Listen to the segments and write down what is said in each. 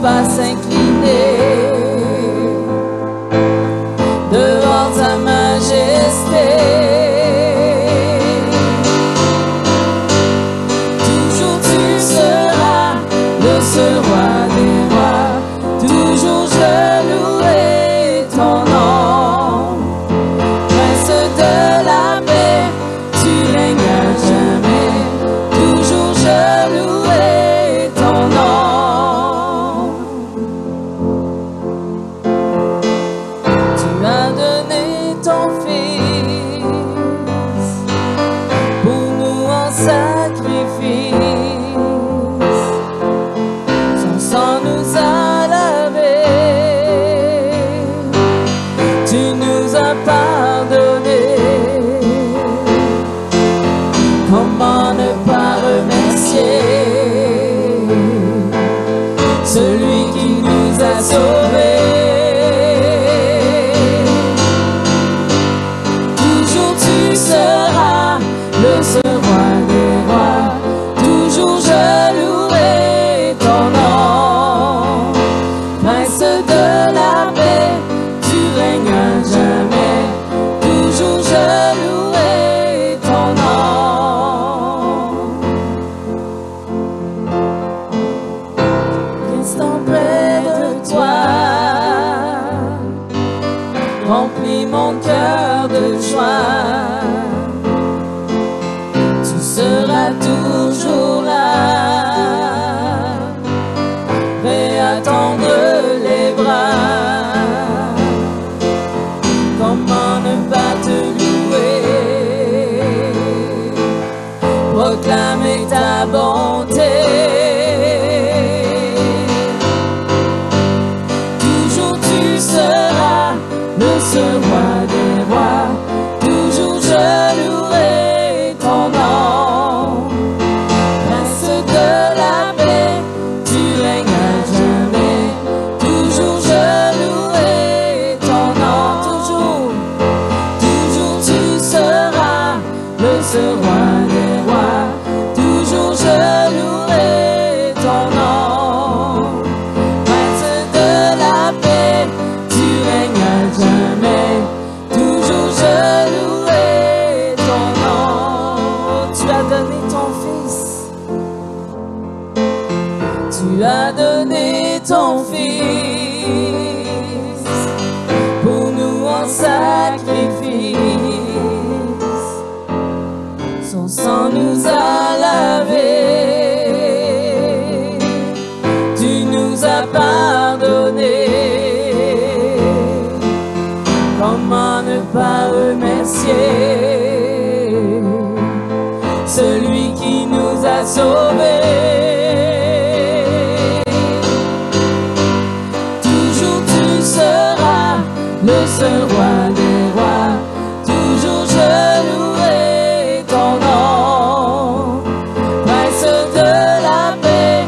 pas s'incliner devant ta majesté. Toujours tu seras le seul roi des rois, toujours je louerai ton nom. Prince de la paix, tu règnes à jamais, toujours je louerai ton nom. Tu as donné ton Fils pour nous en sacrifice. Son sang nous a lavés, tu nous as pardonné. Comment ne pas remercier celui qui nous a sauvés? Toujours tu seras le seul roi des rois, toujours je louerai ton nom. Prince de la paix, tu règnes à jamais, toujours je louerai ton nom. Restant près de toi, remplis mon cœur de joie. Tu seras toujours là, prêt à tendre les bras. Comment ne pas te louer, proclamer ta bonté. Toujours tu seras le seul roi des rois, toujours je louerai ton nom. Prince de la paix, tu règnes à jamais, toujours je louerai ton nom. Toujours, toujours tu seras le seul roi des rois, toujours je louerai ton nom. Prince de la paix, tu règnes à jamais, toujours je louerai ton nom. Tu as donné ton Fils, tu as donné ton Fils pour nous en sacrifice. Son sang nous a lavés, tu nous as pardonné. Comment ne pas remercier celui qui nous a sauvés? Toujours tu seras le seul roi des rois, toujours je louerai ton nom. Prince de la paix,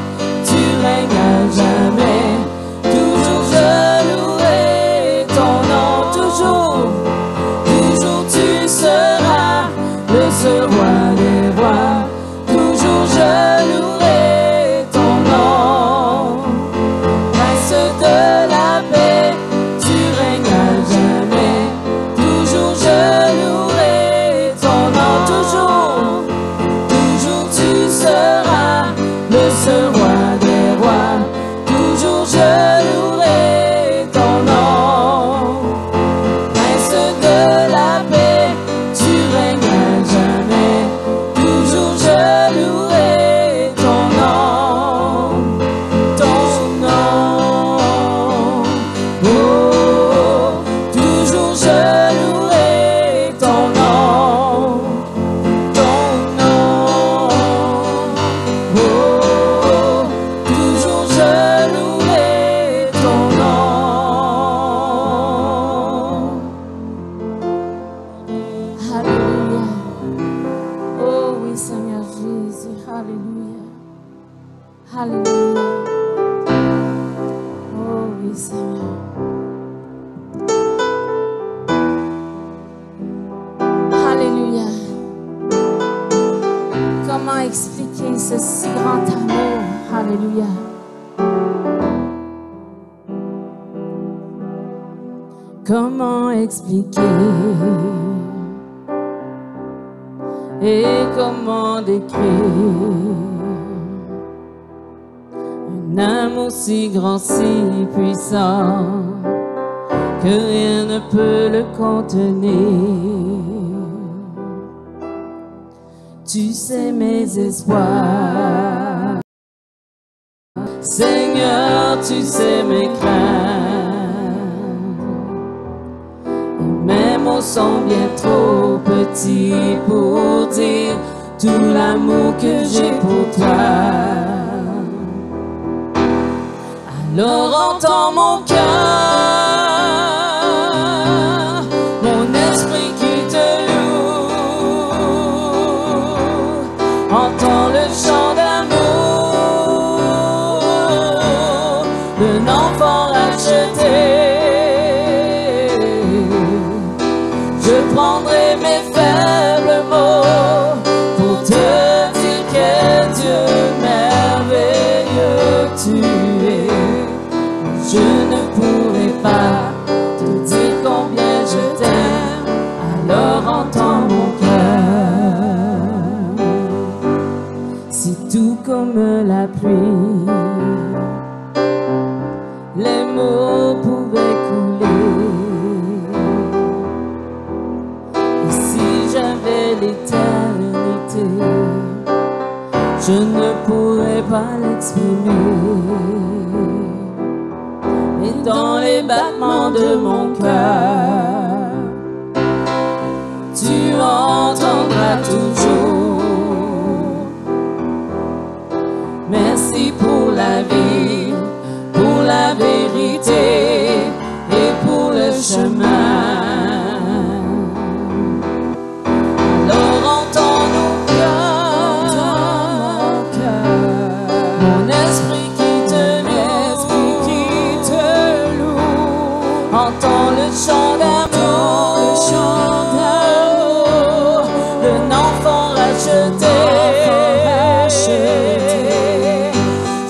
tu règnes à jamais, toujours je louerai ton nom. Toujours, toujours tu seras le seul roi des rois, toujours je louerai ton nom. Prince de la paix, tu règnes à jamais, toujours je louerai ton nom. Toujours, toujours tu seras le seul roi des rois, toujours je louerai ton nom. Prince de la paix, tu règnes à jamais, toujours je louerai ton nom. Ton nom, oh, toujours je louerai ton nom. Ton nom, oh, toujours je louerai ton nom. Alléluia. Oh oui, Seigneur Jésus. Alléluia. Alléluia. Oh oui, Seigneur. Alléluia. Comment expliquer ce si grand amour? Alléluia. comment expliquer et comment décrire un amour si grand, si puissant que rien ne peut le contenir. Tu sais mes espoirs, Seigneur, tu sais mes craintes. Et mes mots sont bien trop petits pour dire tout l'amour que j'ai pour toi. Alors entends mon cœur, mon esprit qui te loue. Entends le chant d'amour d'un enfant racheté. Je prendrai mes faibles mots pour te dire quel Dieu merveilleux tu es. Je ne pourrai pas te dire combien je t'aime, alors entends mon cœur. Si tout comme la pluie, les mots pouvaient couler, et si j'avais l'éternité, je ne pourrais pas l'exprimer. Et dans les battements de mon cœur, tu entendras toujours. Merci pour la vie, pour la vérité et pour le chemin. Alors entends nos cœurs, mon esprit qui te loue. Entends le chant d'amour d'un enfant racheté.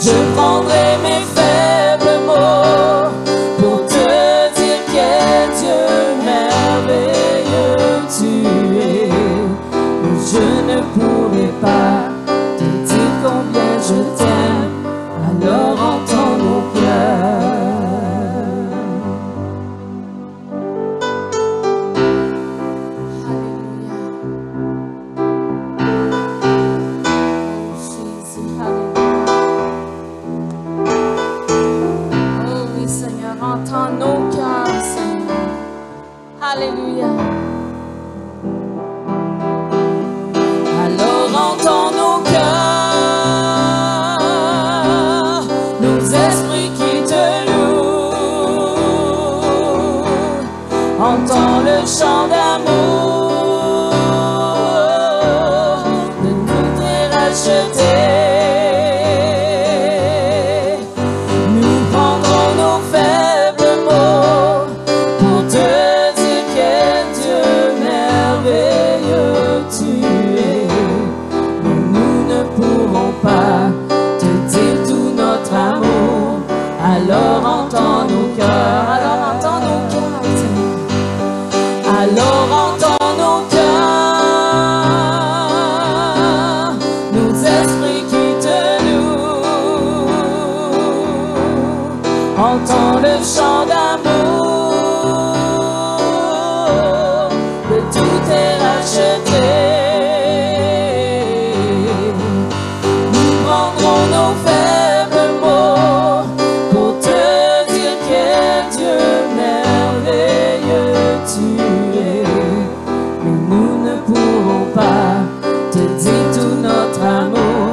Je prendrai mes faibles mots pour te dire quel Dieu merveilleux tu es. Mais je ne pourrai pas te dire combien je t'aime, alors entends mon cœur. Entends nos cœurs, Seigneur. Alléluia. Alors entends nos cœurs, nos esprits qui te louent. Entends le chant d'amour de nous t'es racheté. Nous prendrons nos faibles mots pour te dire quel Dieu merveilleux tu es. Mais nous ne pourrons pas te dire tout notre amour. Alors entends nos cœurs, alors entends nos cœurs, Seigneur. Alors entends nos cœurs, nos esprits qui te louent. Entends le chant d'amour, de tout est racheté. Nous prendrons nos faibles mots pour te dire quel Dieu merveilleux tu es. Mais nous ne pourrons pas te dire tout notre amour.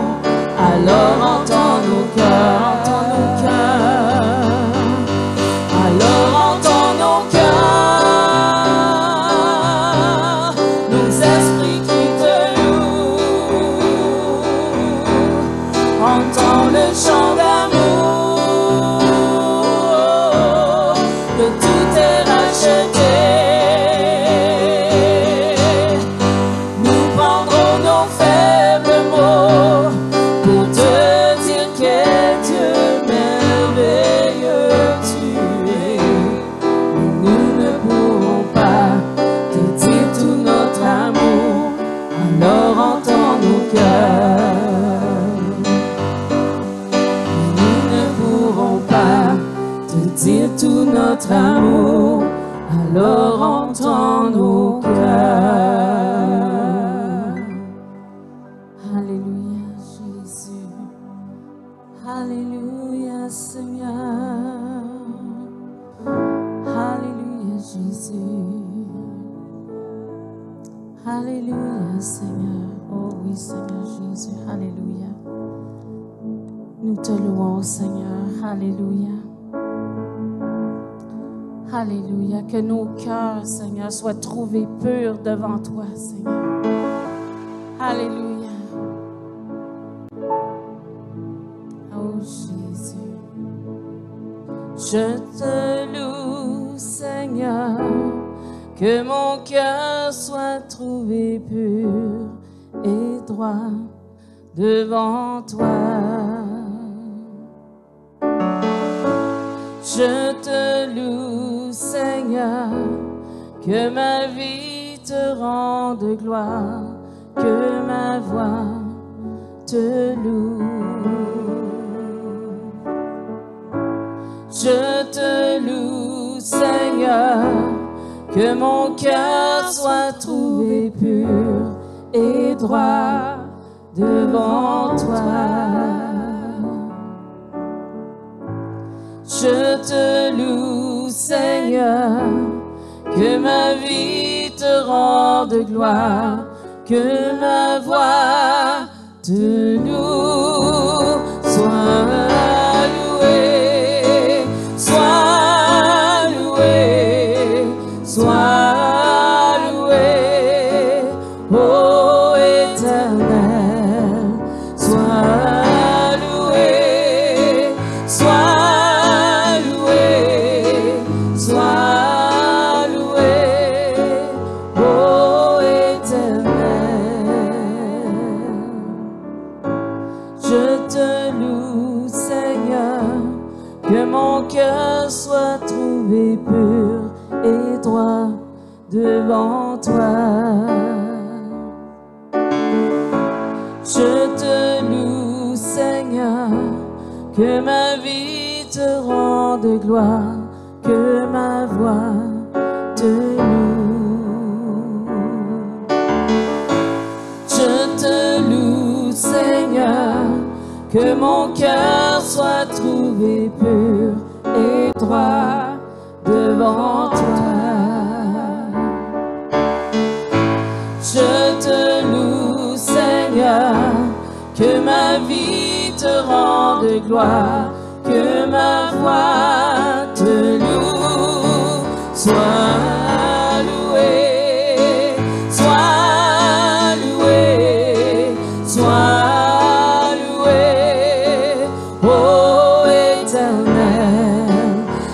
Alors entends nos cœurs, entends nos cœurs. Alors entends nos cœurs, nos esprits qui te louent. Entends le chant d'amour, de tout est racheté. Nous prendrons nos faibles mots pour te dire quel Dieu merveilleux tu es. Mais nous ne Jésus. Alléluia, Seigneur. Oh oui, Seigneur Jésus. Alléluia. Nous te louons, Seigneur. Alléluia. Alléluia. Que nos cœurs, Seigneur, soient trouvés purs devant toi, Seigneur. Alléluia. Oh Jésus. Je te loue, Seigneur. Que mon cœur soit trouvé pur et droit devant toi. Je te loue, Seigneur, que ma vie te rende gloire, que ma voix te loue. Je te loue, Seigneur, que mon cœur soit trouvé pur et droit devant toi. Je te loue, Seigneur, que ma vie te rende gloire, que ma voix te loue. Sois loué, sois loué, sois loué, ô Éternel, sois loué, sois loué, sois loué, ô Éternel. Je te loue, Seigneur, que mon cœur soit trouvé pur et droit devant toi. Je te loue, Seigneur, que ma vie te rende gloire, que ma voix te loue. Je te loue, Seigneur, que mon cœur soit trouvé pur et droit devant toi. Je te loue, Seigneur, que ma vie te rende gloire, que ma voix te loue. Sois loué, sois loué, sois loué, ô Éternel,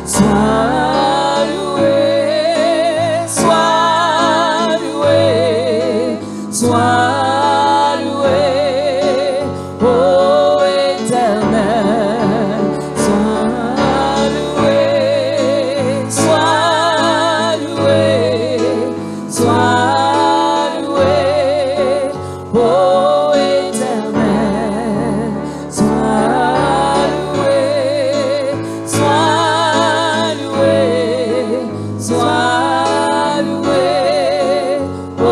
sois loué, sois loué, sois loué, ô Éternel, sois loué, sois loué, sois loué, ô Éternel, sois loué, sois loué, sois loué, ô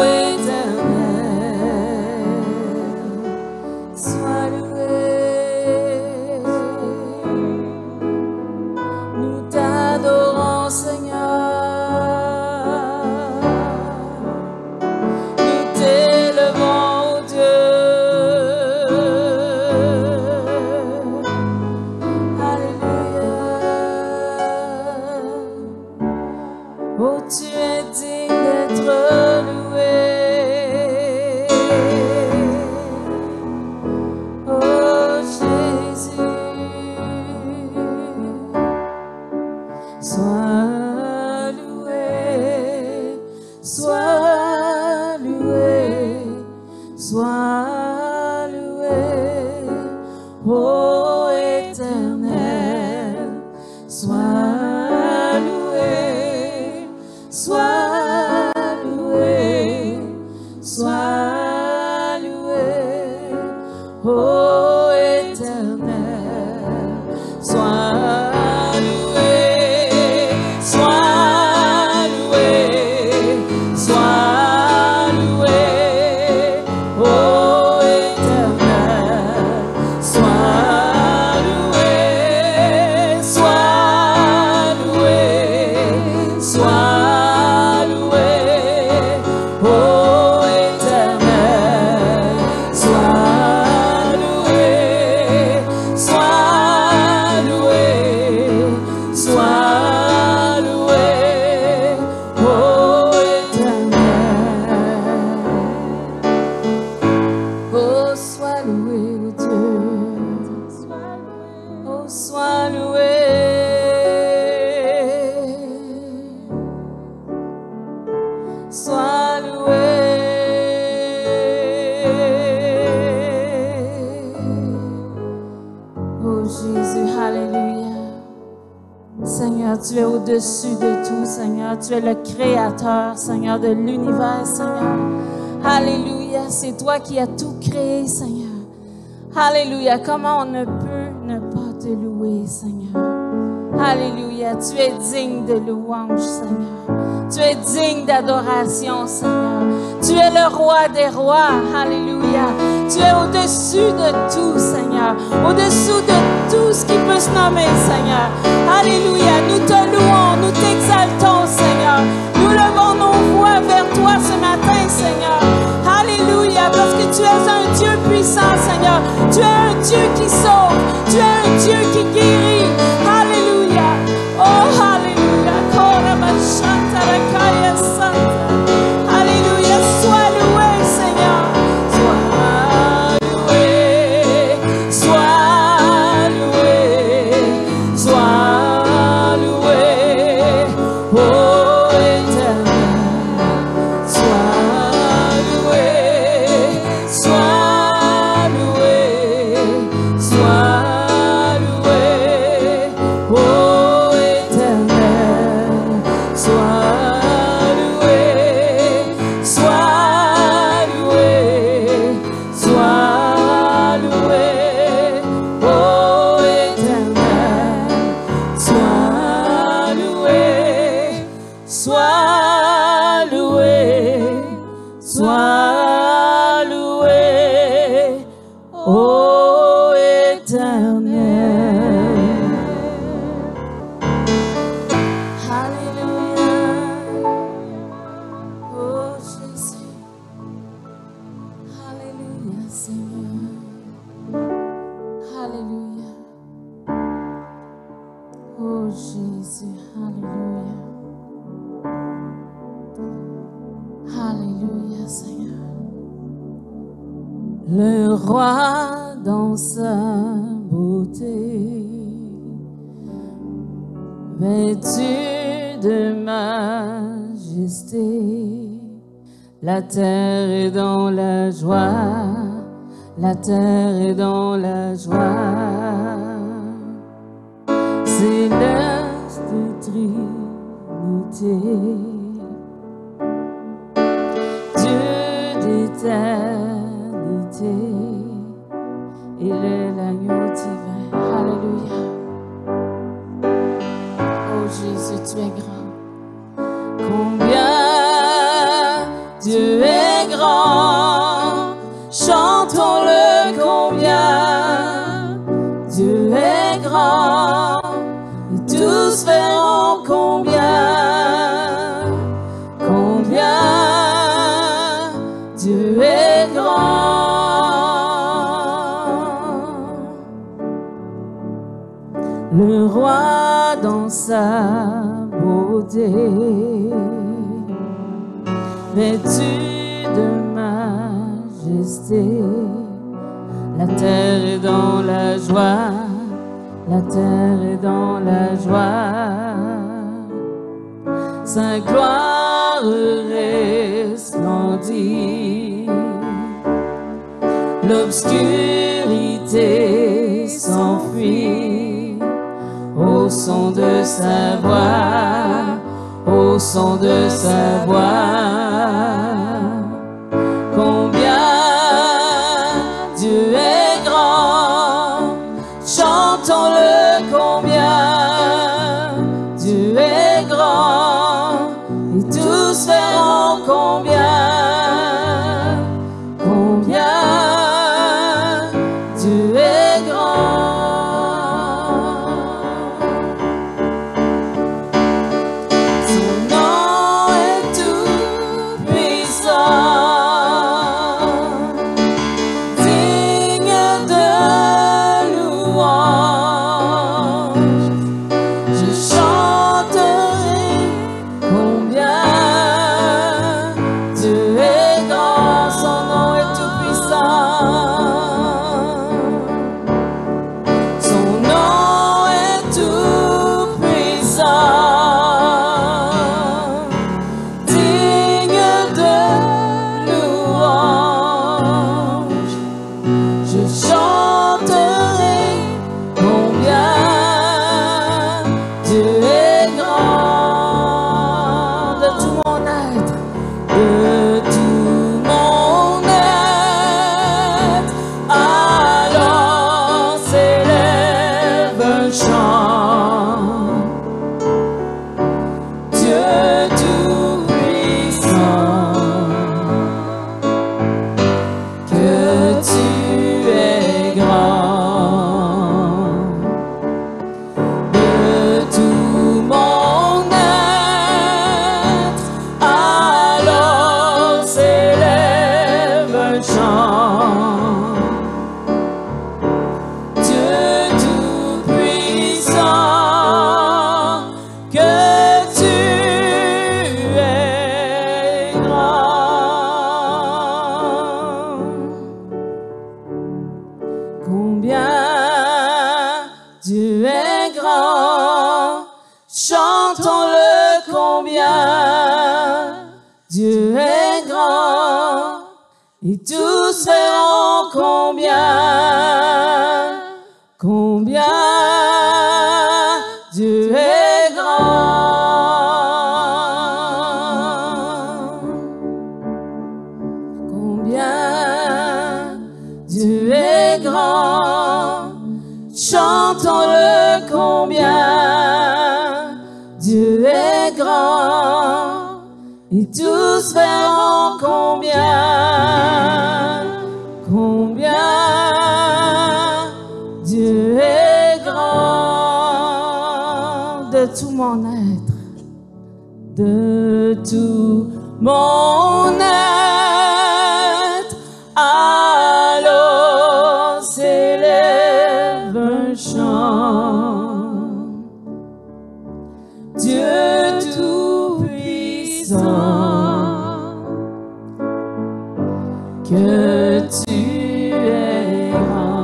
Éternel, sois loué. Nous t'adorons, Seigneur. Nous t'élevons, ô Dieu. Alléluia. Oh, tu es digne d'être loué. Oh Jésus, sois loué, sois loué, sois loué, ô Éternel, sois loué, sois loué, tu es au-dessus de tout, Seigneur. Tu es le créateur, Seigneur, de l'univers, Seigneur. Alléluia, c'est toi qui as tout créé, Seigneur. Alléluia, comment on ne peut ne pas te louer, Seigneur. Alléluia, tu es digne de louange, Seigneur. Tu es digne d'adoration, Seigneur. Tu es le roi des rois, alléluia. Tu es au-dessus de tout, Seigneur. Au-dessous de tout ce qui peut se nommer, Seigneur. Alléluia, nous te louons, nous t'exaltons, Seigneur. Nous levons nos voix vers toi ce matin, Seigneur. Alléluia, parce que tu es un Dieu puissant, Seigneur. Tu es un Dieu qui sauve. Tu es un Dieu qui guérit. Alléluia. Oh, alléluia. Alléluia. Sois loué, Seigneur. Sois loué. Sois loué. Sois loué. Oh, éternel. Sois loué. Sois loué. Sois loué. Oh, éternel. Sois loué. Sois loué. Sois loué. Oh, éternel. Sois loué. Sois loué. Sois loué. Oh, éternel. Alléluia. Oh, Jésus. Alléluia, Seigneur. Alléluia. Oh, Jésus. Alléluia. Alléluia, Seigneur. Le roi dans sa beauté, vêtu de majesté, la terre est dans la joie, la terre est dans la joie. C'est l'œuvre de Trinité, Dieu d'éternité, il est l'agneau divin. Alléluia. Oh Jésus, tu es grand. Combien Dieu est grand, chantons-le combien Dieu est grand, et tous verront combien Dieu est grand. Le roi dans sa beauté, vêtu de majesté, la terre est dans la joie, la terre est dans la joie. Sa gloire resplendit, l'obscurité s'enfuit au son de sa voix, au son de sa voix. Combien Dieu est grand, chantons-le combien Dieu est grand, et tous verront combien Dieu est grand. Son nom est tout puissant. Dieu est grand, et tous verront combien Dieu est grand. Combien Dieu est grand, chantons-le combien Dieu est grand, et tous verront combien Dieu est grand. De tout mon être, de tout mon être, allons s'élève un chant. Dieu tout-puissant, que tu es grand.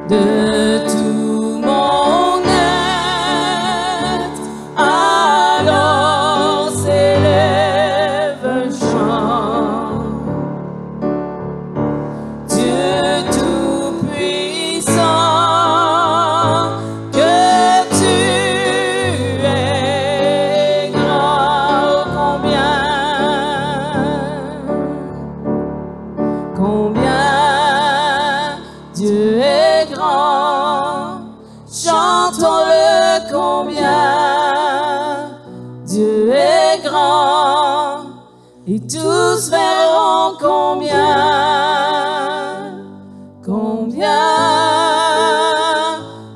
De tout mon être, alors s'élève un chant. Dieu tout-puissant, que tu es grand. Combien Dieu est grand, chantons-le combien Dieu est grand, et tous verront combien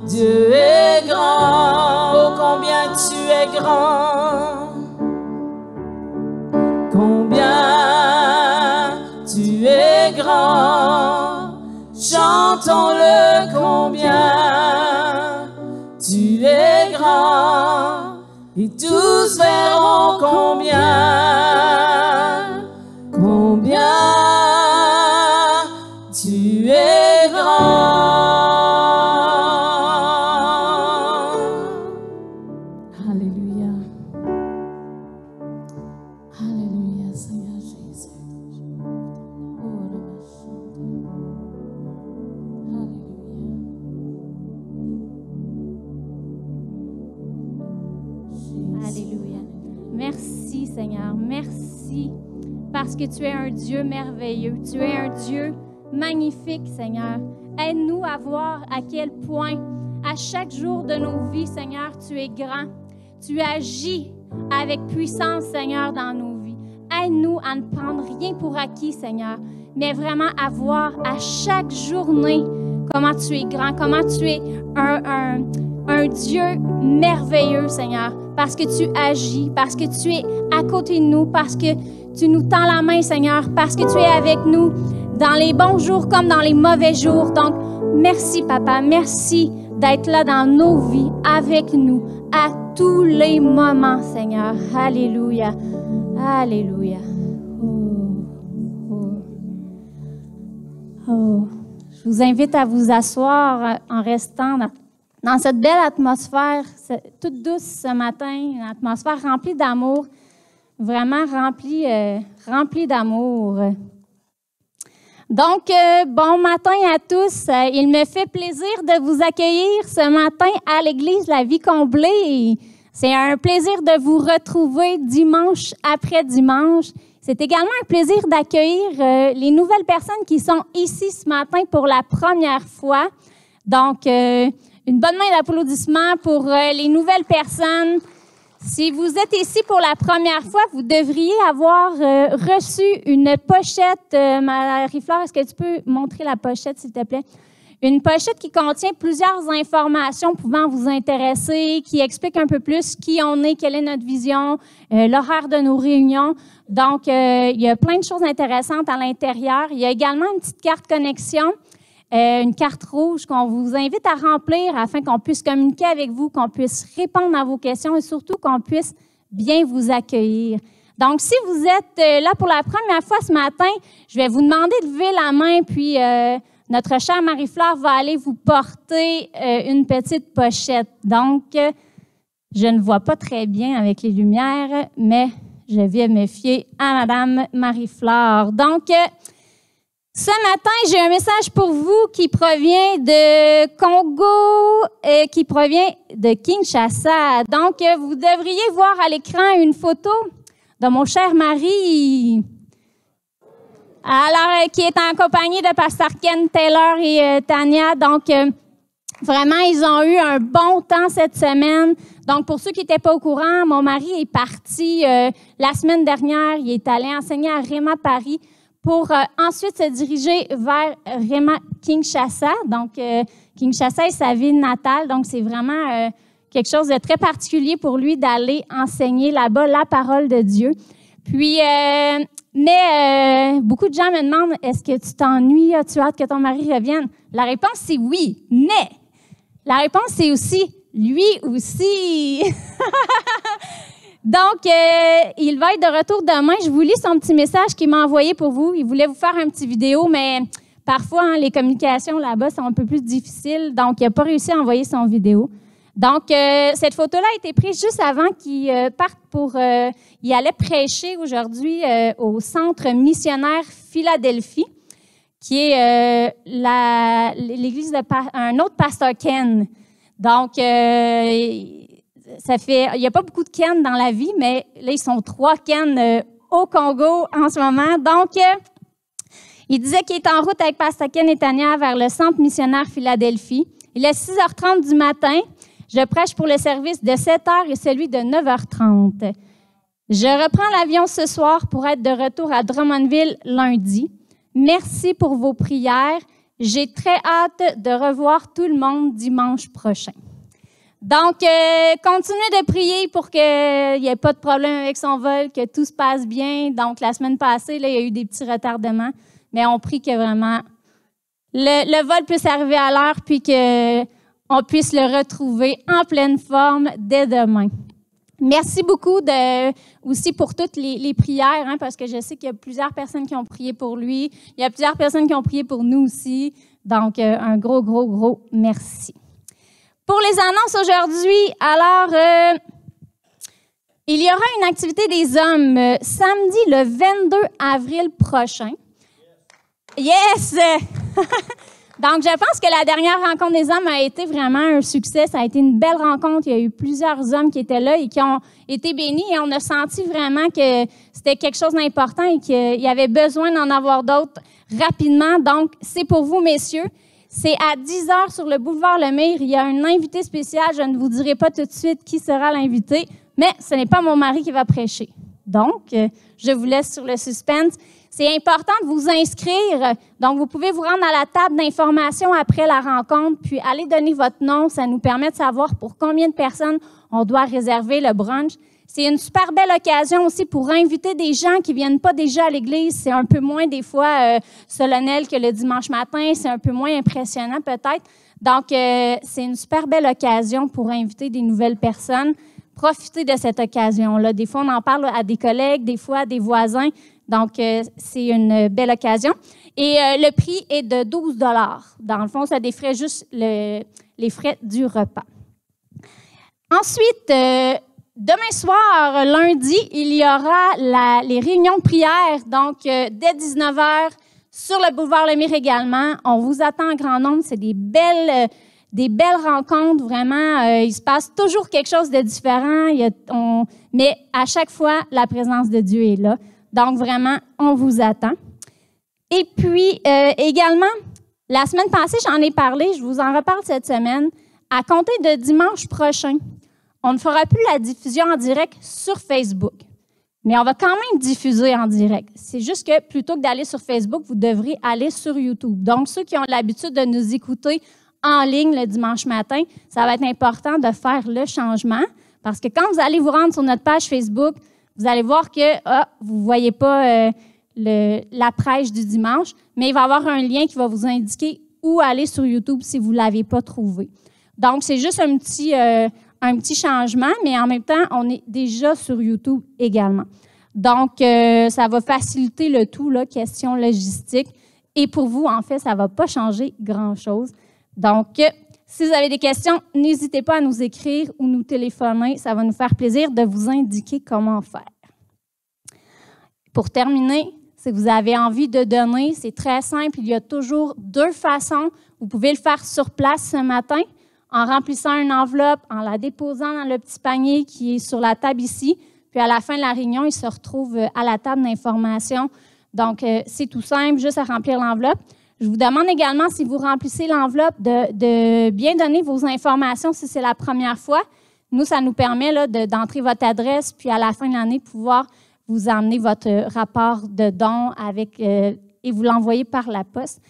Dieu est grand. Oh, combien tu es grand, combien tu es grand, chantons-le combien tu es grand, et tous verront combien tu es grand. Alléluia. Alléluia, Seigneur Jésus. Alléluia. Merci, Seigneur. Merci parce que tu es un Dieu merveilleux. Tu es un Dieu magnifique, Seigneur. Aide-nous à voir à quel point, à chaque jour de nos vies, Seigneur, tu es grand. Tu agis avec puissance, Seigneur, dans nos vies. Aide-nous à ne prendre rien pour acquis, Seigneur, mais vraiment à voir à chaque journée comment tu es grand, comment tu es un Dieu merveilleux, Seigneur, parce que tu agis, parce que tu es à côté de nous, parce que tu nous tends la main, Seigneur, parce que tu es avec nous dans les bons jours comme dans les mauvais jours. Donc, merci, Papa, merci d'être là dans nos vies, avec nous, à tous les moments, Seigneur. Alléluia. Alléluia. Oh. Je vous invite à vous asseoir en restant dans cette belle atmosphère, toute douce ce matin, une atmosphère remplie d'amour, vraiment remplie d'amour. Donc, bon matin à tous. Il me fait plaisir de vous accueillir ce matin à l'Église La Vie Comblée. C'est un plaisir de vous retrouver dimanche après dimanche. C'est également un plaisir d'accueillir les nouvelles personnes qui sont ici ce matin pour la première fois. Donc, une bonne main d'applaudissement pour les nouvelles personnes. Si vous êtes ici pour la première fois, vous devriez avoir reçu une pochette. Marie-Fleur, est-ce que tu peux montrer la pochette, s'il te plaît? Une pochette qui contient plusieurs informations pouvant vous intéresser, qui explique un peu plus qui on est, quelle est notre vision, l'horaire de nos réunions. Donc, il y a plein de choses intéressantes à l'intérieur. Il y a également une petite carte connexion, une carte rouge qu'on vous invite à remplir afin qu'on puisse communiquer avec vous, qu'on puisse répondre à vos questions et surtout qu'on puisse bien vous accueillir. Donc, si vous êtes là pour la première fois ce matin, je vais vous demander de lever la main, puis notre chère Marie-Fleur va aller vous porter une petite pochette. Donc, Je ne vois pas très bien avec les lumières, mais je vais me fier à Madame Marie-Flore. Donc, ce matin, j'ai un message pour vous qui provient de Congo, qui provient de Kinshasa. Donc, vous devriez voir à l'écran une photo de mon cher mari, alors qui est en compagnie de Pasteur Ken Taylor et Tania. Donc, vraiment, ils ont eu un bon temps cette semaine. Donc, pour ceux qui n'étaient pas au courant, mon mari est parti la semaine dernière. Il est allé enseigner à Réma Paris pour ensuite se diriger vers Réma Kinshasa. Donc, Kinshasa est sa ville natale. Donc, c'est vraiment quelque chose de très particulier pour lui d'aller enseigner là-bas la parole de Dieu. Puis, mais beaucoup de gens me demandent, est-ce que tu t'ennuies? As-tu hâte que ton mari revienne? La réponse, c'est oui. Mais la réponse, c'est aussi lui aussi. Donc, il va être de retour demain. Je vous lis son petit message qu'il m'a envoyé pour vous. Il voulait vous faire une petite vidéo, mais parfois, hein, les communications là-bas sont un peu plus difficiles. Donc, il n'a pas réussi à envoyer son vidéo. Donc, cette photo-là a été prise juste avant qu'il parte pour... il allait prêcher aujourd'hui au Centre missionnaire Philadelphie, qui est l'église un autre pasteur Ken. Donc, il n'y a pas beaucoup de Ken dans la vie, mais là, ils sont 3 Ken au Congo en ce moment. Donc, il disait qu'il est en route avec Pasteur Ken et Tania vers le Centre missionnaire Philadelphie. Il est 6h30 du matin. Je prêche pour le service de 7h et celui de 9h30. Je reprends l'avion ce soir pour être de retour à Drummondville lundi. Merci pour vos prières. J'ai très hâte de revoir tout le monde dimanche prochain. Donc, continuez de prier pour qu'il n'y ait pas de problème avec son vol, que tout se passe bien. Donc, la semaine passée, là, il y a eu des petits retardements, mais on prie que vraiment le vol puisse arriver à l'heure puis qu'on puisse le retrouver en pleine forme dès demain. Merci beaucoup aussi pour toutes les prières, hein, parce que je sais qu'il y a plusieurs personnes qui ont prié pour lui. Il y a plusieurs personnes qui ont prié pour nous aussi. Donc, un gros merci. Pour les annonces aujourd'hui, alors, il y aura une activité des hommes samedi le 22 avril prochain. Yes! Donc, je pense que la dernière rencontre des hommes a été vraiment un succès. Ça a été une belle rencontre. Il y a eu plusieurs hommes qui étaient là et qui ont été bénis. Et on a senti vraiment que c'était quelque chose d'important et qu'il y avait besoin d'en avoir d'autres rapidement. Donc, c'est pour vous, messieurs. C'est à 10h sur le boulevard Lemire. Il y a un invité spécial. Je ne vous dirai pas tout de suite qui sera l'invité, mais ce n'est pas mon mari qui va prêcher. Donc, je vous laisse sur le suspense. C'est important de vous inscrire. Donc, vous pouvez vous rendre à la table d'information après la rencontre, puis aller donner votre nom. Ça nous permet de savoir pour combien de personnes on doit réserver le brunch. C'est une super belle occasion aussi pour inviter des gens qui viennent pas déjà à l'église. C'est un peu moins, des fois, solennel que le dimanche matin. C'est un peu moins impressionnant, peut-être. Donc, c'est une super belle occasion pour inviter des nouvelles personnes. Profitez de cette occasion-là. Des fois, on en parle à des collègues, des fois à des voisins. Donc, c'est une belle occasion. Et le prix est de 12 $. Dans le fond, ça défraie juste les frais du repas. Ensuite, demain soir, lundi, il y aura les réunions de prière. Donc, dès 19h, sur le boulevard Lemire également. On vous attend en grand nombre. C'est des belles rencontres, vraiment. Il se passe toujours quelque chose de différent. Mais à chaque fois, la présence de Dieu est là. Donc, vraiment, on vous attend. Et puis, également, la semaine passée, j'en ai parlé, je vous en reparle cette semaine. À compter de dimanche prochain, on ne fera plus la diffusion en direct sur Facebook. Mais on va quand même diffuser en direct. C'est juste que plutôt que d'aller sur Facebook, vous devrez aller sur YouTube. Donc, ceux qui ont l'habitude de nous écouter en ligne le dimanche matin, ça va être important de faire le changement. Parce que quand vous allez vous rendre sur notre page Facebook, vous allez voir que vous ne voyez pas la prêche du dimanche, mais il va y avoir un lien qui va vous indiquer où aller sur YouTube si vous ne l'avez pas trouvé. Donc, c'est juste un petit changement, mais en même temps, on est déjà sur YouTube également. Donc, ça va faciliter le tout, là, question logistique. Et pour vous, en fait, ça ne va pas changer grand-chose. Donc, Si vous avez des questions, n'hésitez pas à nous écrire ou nous téléphoner. Ça va nous faire plaisir de vous indiquer comment faire. Pour terminer, si vous avez envie de donner, c'est très simple. Il y a toujours 2 façons. Vous pouvez le faire sur place ce matin en remplissant une enveloppe, en la déposant dans le petit panier qui est sur la table ici. Puis à la fin de la réunion, il se retrouve à la table d'information. Donc, c'est tout simple, juste à remplir l'enveloppe. Je vous demande également, si vous remplissez l'enveloppe, de bien donner vos informations si c'est la première fois. Nous, ça nous permet là, d'entrer votre adresse, puis à la fin de l'année, pouvoir vous emmener votre rapport de don avec, et vous l'envoyer par la poste.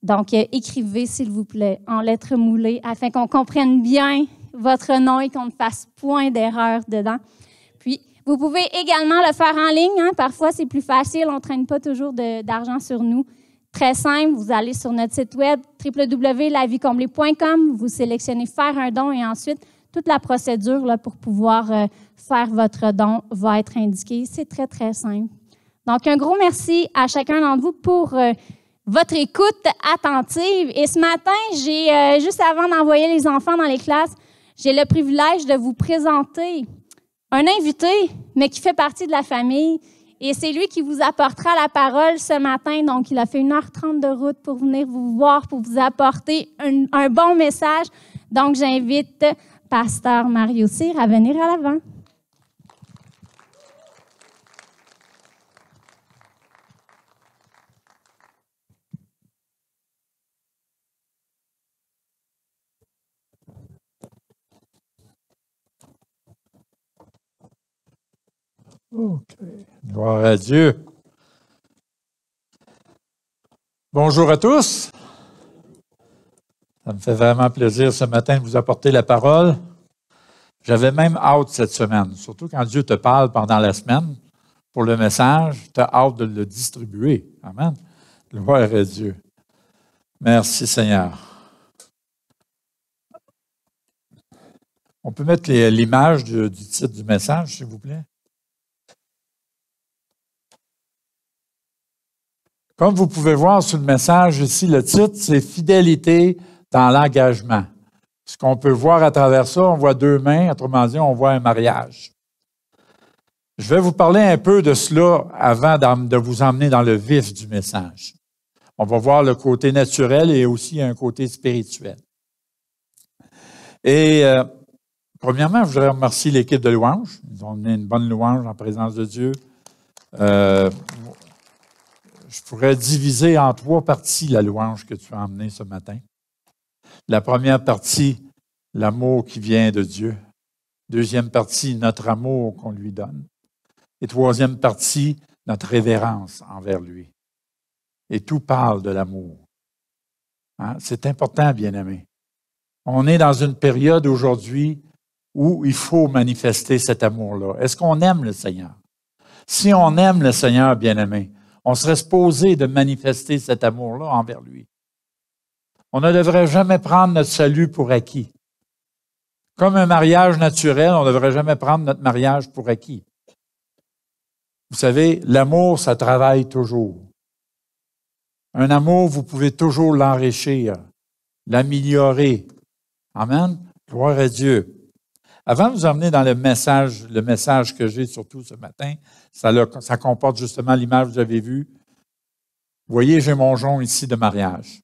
Donc, écrivez, s'il vous plaît, en lettres moulées, afin qu'on comprenne bien votre nom et qu'on ne fasse point d'erreur dedans. Puis, vous pouvez également le faire en ligne. Hein? Parfois, c'est plus facile. On ne traîne pas toujours d'argent sur nous. Très simple, vous allez sur notre site web www.lavicomblée.com, vous sélectionnez « Faire un don » et ensuite, toute la procédure là, pour pouvoir faire votre don va être indiquée. C'est très, très simple. Donc, un gros merci à chacun d'entre vous pour votre écoute attentive. Et ce matin, juste avant d'envoyer les enfants dans les classes, j'ai le privilège de vous présenter un invité, mais qui fait partie de la famille. Et c'est lui qui vous apportera la parole ce matin. Donc, il a fait 1h30 de route pour venir vous voir, pour vous apporter un bon message. Donc, j'invite Pasteur Mario Cyr à venir à l'avant. OK. Gloire à Dieu. Bonjour à tous. Ça me fait vraiment plaisir ce matin de vous apporter la parole. J'avais même hâte cette semaine, surtout quand Dieu te parle pendant la semaine pour le message, tu as hâte de le distribuer. Amen. Gloire à Dieu. Merci Seigneur. On peut mettre l'image du titre du message, s'il vous plaît. Comme vous pouvez voir sur le message ici, le titre, c'est « Fidélité dans l'engagement ». Ce qu'on peut voir à travers ça, on voit 2 mains, autrement dit, on voit un mariage. Je vais vous parler un peu de cela avant de vous emmener dans le vif du message. On va voir le côté naturel et aussi un côté spirituel. Et premièrement, je voudrais remercier l'équipe de louange. Ils ont donné une bonne louange en présence de Dieu. Je pourrais diviser en 3 parties la louange que tu as emmenée ce matin. La première partie, l'amour qui vient de Dieu. Deuxième partie, notre amour qu'on lui donne. Et troisième partie, notre révérence envers lui. Et tout parle de l'amour. Hein? C'est important, bien-aimés. On est dans une période aujourd'hui où il faut manifester cet amour-là. Est-ce qu'on aime le Seigneur? Si on aime le Seigneur, bien-aimés, on serait supposé de manifester cet amour-là envers lui. On ne devrait jamais prendre notre salut pour acquis. Comme un mariage naturel, on ne devrait jamais prendre notre mariage pour acquis. Vous savez, l'amour, ça travaille toujours. Un amour, vous pouvez toujours l'enrichir, l'améliorer. Amen. Gloire à Dieu. Avant de vous emmener dans le message que j'ai surtout ce matin, ça comporte justement l'image que vous avez vue. Vous voyez, j'ai mon jonc ici de mariage.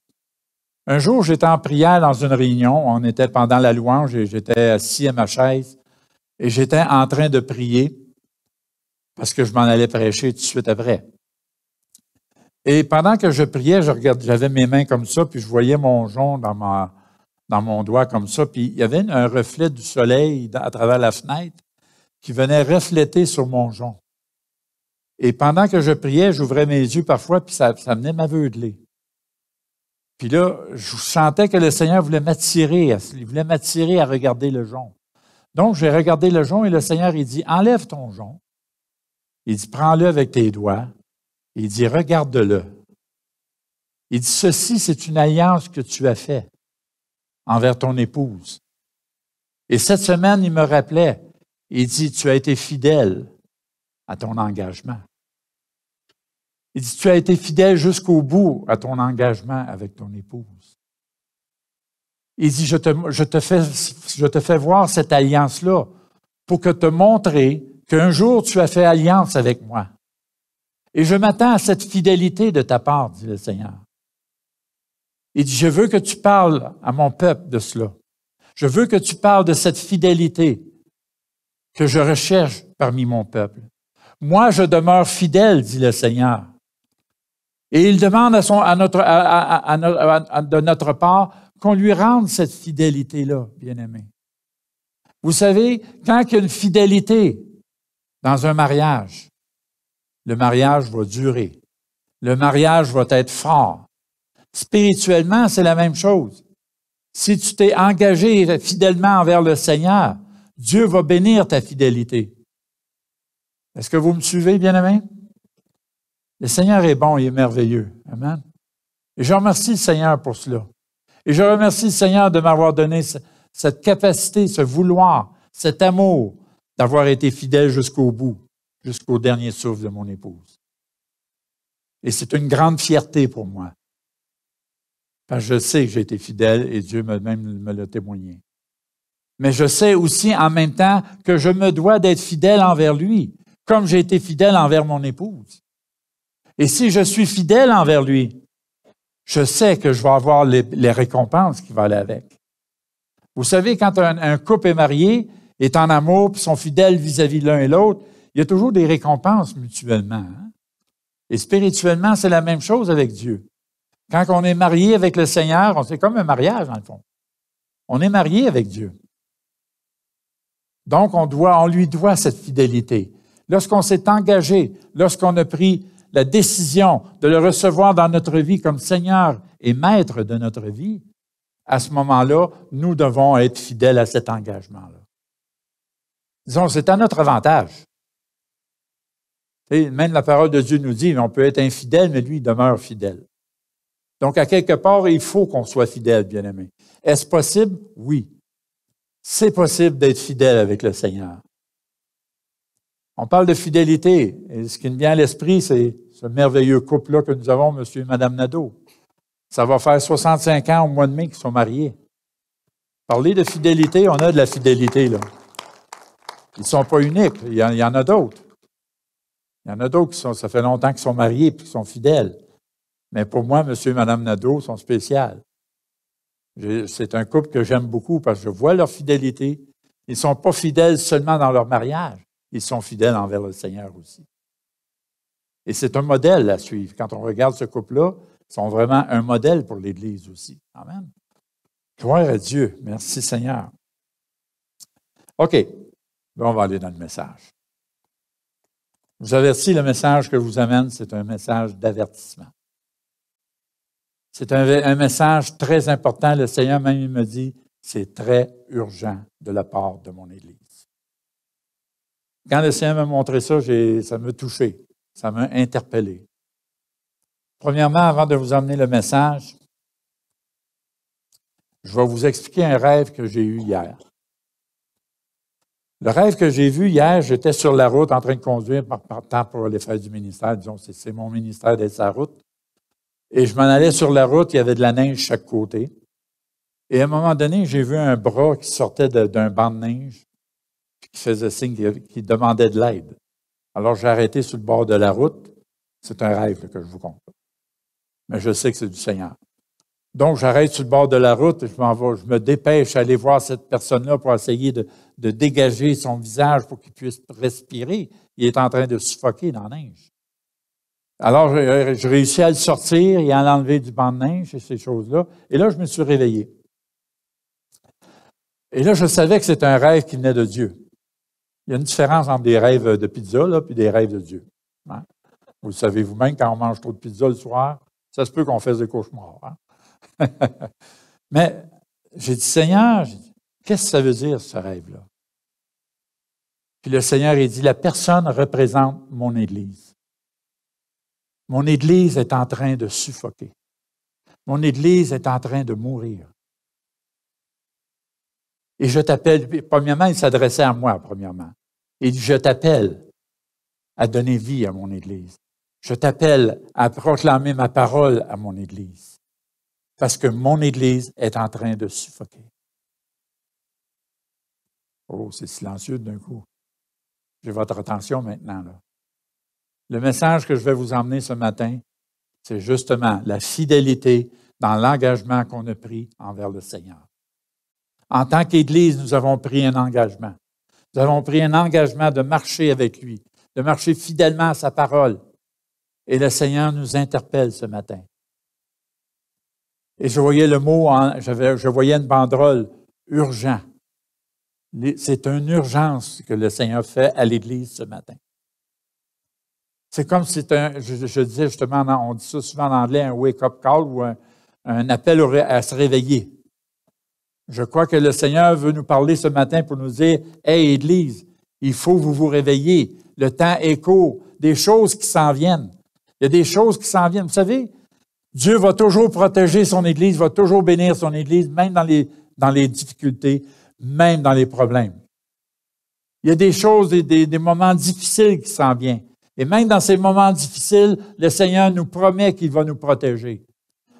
Un jour, j'étais en prière dans une réunion. On était pendant la louange et j'étais assis à ma chaise et j'étais en train de prier parce que je m'en allais prêcher tout de suite après. Et pendant que je priais, j'avais mes mains comme ça, puis je voyais mon jonc dans mon doigt comme ça, puis il y avait un reflet du soleil à travers la fenêtre qui venait refléter sur mon jonc. Et pendant que je priais, j'ouvrais mes yeux parfois, puis ça venait m'aveugler. Puis là, je sentais que le Seigneur voulait m'attirer, à regarder le jonc. Donc, j'ai regardé le jonc et le Seigneur, il dit, enlève ton jonc. Il dit, prends-le avec tes doigts. Il dit, regarde-le. Il dit, ceci, c'est une alliance que tu as faite envers ton épouse. Et cette semaine, il me rappelait, il dit, tu as été fidèle à ton engagement. Il dit, tu as été fidèle jusqu'au bout à ton engagement avec ton épouse. Il dit, je te fais voir cette alliance-là pour que te montrer qu'un jour tu as fait alliance avec moi. Et je m'attends à cette fidélité de ta part, dit le Seigneur. Il dit, je veux que tu parles à mon peuple de cela. Je veux que tu parles de cette fidélité que je recherche parmi mon peuple. Moi, je demeure fidèle, dit le Seigneur. Et il demande de notre part qu'on lui rende cette fidélité-là, bien-aimé. Vous savez, quand il y a une fidélité dans un mariage, le mariage va durer. Le mariage va être fort. Spirituellement, c'est la même chose. Si tu t'es engagé fidèlement envers le Seigneur, Dieu va bénir ta fidélité. Est-ce que vous me suivez, bien-aimés? Le Seigneur est bon, il est merveilleux. Amen. Et je remercie le Seigneur pour cela. Et je remercie le Seigneur de m'avoir donné cette capacité, ce vouloir, cet amour d'avoir été fidèle jusqu'au bout, jusqu'au dernier souffle de mon épouse. Et c'est une grande fierté pour moi. Parce que je sais que j'ai été fidèle et Dieu me l'a témoigné. Mais je sais aussi en même temps que je me dois d'être fidèle envers lui, comme j'ai été fidèle envers mon épouse. Et si je suis fidèle envers lui, je sais que je vais avoir les récompenses qui vont aller avec. Vous savez, quand un couple est marié, est en amour, puis sont fidèles vis-à-vis l'un et l'autre, il y a toujours des récompenses mutuellement. Hein? Et spirituellement, c'est la même chose avec Dieu. Quand on est marié avec le Seigneur, c'est comme un mariage, dans le fond. On est marié avec Dieu. Donc, on lui doit cette fidélité. Lorsqu'on s'est engagé, lorsqu'on a pris la décision de le recevoir dans notre vie comme Seigneur et Maître de notre vie, à ce moment-là, nous devons être fidèles à cet engagement-là. Disons, c'est à notre avantage. Et même la parole de Dieu nous dit, on peut être infidèle, mais lui, il demeure fidèle. Donc, à quelque part, il faut qu'on soit fidèle, bien-aimé. Est-ce possible? Oui. C'est possible d'être fidèle avec le Seigneur. On parle de fidélité, et ce qui me vient à l'esprit, c'est ce merveilleux couple-là que nous avons, M. et Mme Nadeau. Ça va faire 65 ans au mois de mai qu'ils sont mariés. Parler de fidélité, on a de la fidélité, là. Ils ne sont pas uniques, il y en a d'autres. Il y en a d'autres ça fait longtemps qu'ils sont mariés et qui sont fidèles. Mais pour moi, M. et Mme Nadeau sont spéciaux. C'est un couple que j'aime beaucoup parce que je vois leur fidélité. Ils ne sont pas fidèles seulement dans leur mariage. Ils sont fidèles envers le Seigneur aussi. Et c'est un modèle à suivre. Quand on regarde ce couple-là, ils sont vraiment un modèle pour l'Église aussi. Amen. Gloire à Dieu. Merci Seigneur. OK. Là, on va aller dans le message. Je vous avertis, le message que je vous amène, c'est un message d'avertissement. C'est un message très important. Le Seigneur même il me dit, c'est très urgent de la part de mon Église. Quand le Seigneur m'a montré ça, ça m'a touché, ça m'a interpellé. Premièrement, avant de vous emmener le message, je vais vous expliquer un rêve que j'ai eu hier. Le rêve que j'ai vu hier, j'étais sur la route en train de conduire partant pour aller faire du ministère. Disons, c'est mon ministère d'être sur la route. Et je m'en allais sur la route, il y avait de la neige de chaque côté. Et à un moment donné, j'ai vu un bras qui sortait d'un banc de neige, qui faisait signe qu'il demandait de l'aide. Alors, j'ai arrêté sur le bord de la route. C'est un rêve que je vous conte. Mais je sais que c'est du Seigneur. Donc, j'arrête sur le bord de la route, je me dépêche à aller voir cette personne-là pour essayer de dégager son visage pour qu'il puisse respirer. Il est en train de suffoquer dans la neige. Alors, je réussis à le sortir et à l'enlever du banc de neige et ces choses-là. Et là, je me suis réveillé. Et là, je savais que c'était un rêve qui venait de Dieu. Il y a une différence entre des rêves de pizza et des rêves de Dieu. Hein? Vous le savez vous-même, quand on mange trop de pizza le soir, ça se peut qu'on fasse des cauchemars. Hein? Mais j'ai dit, Seigneur, qu'est-ce que ça veut dire, ce rêve-là? Puis le Seigneur, il dit, la personne représente mon Église. Mon Église est en train de suffoquer. Mon Église est en train de mourir. Et je t'appelle, premièrement, il s'adressait à moi, premièrement. Il dit, je t'appelle à donner vie à mon Église. Je t'appelle à proclamer ma parole à mon Église. parce que mon Église est en train de suffoquer. Oh, c'est silencieux d'un coup. J'ai votre attention maintenant, là. Le message que je vais vous emmener ce matin, c'est justement la fidélité dans l'engagement qu'on a pris envers le Seigneur. En tant qu'Église, nous avons pris un engagement. Nous avons pris un engagement de marcher avec lui, de marcher fidèlement à sa parole. Et le Seigneur nous interpelle ce matin. Et je voyais le mot, je voyais une banderole, urgent. C'est une urgence que le Seigneur fait à l'Église ce matin. C'est comme si c'était je disais justement, on dit ça souvent en anglais, un wake-up call ou un appel à se réveiller. Je crois que le Seigneur veut nous parler ce matin pour nous dire, « Hey, Église, il faut que vous vous réveiller. Le temps est court. Des choses qui s'en viennent. Il y a des choses qui s'en viennent. Vous savez, Dieu va toujours protéger son Église, va toujours bénir son Église, même dans les difficultés, même dans les problèmes. Il y a des choses, des moments difficiles qui s'en viennent. Et même dans ces moments difficiles, le Seigneur nous promet qu'il va nous protéger.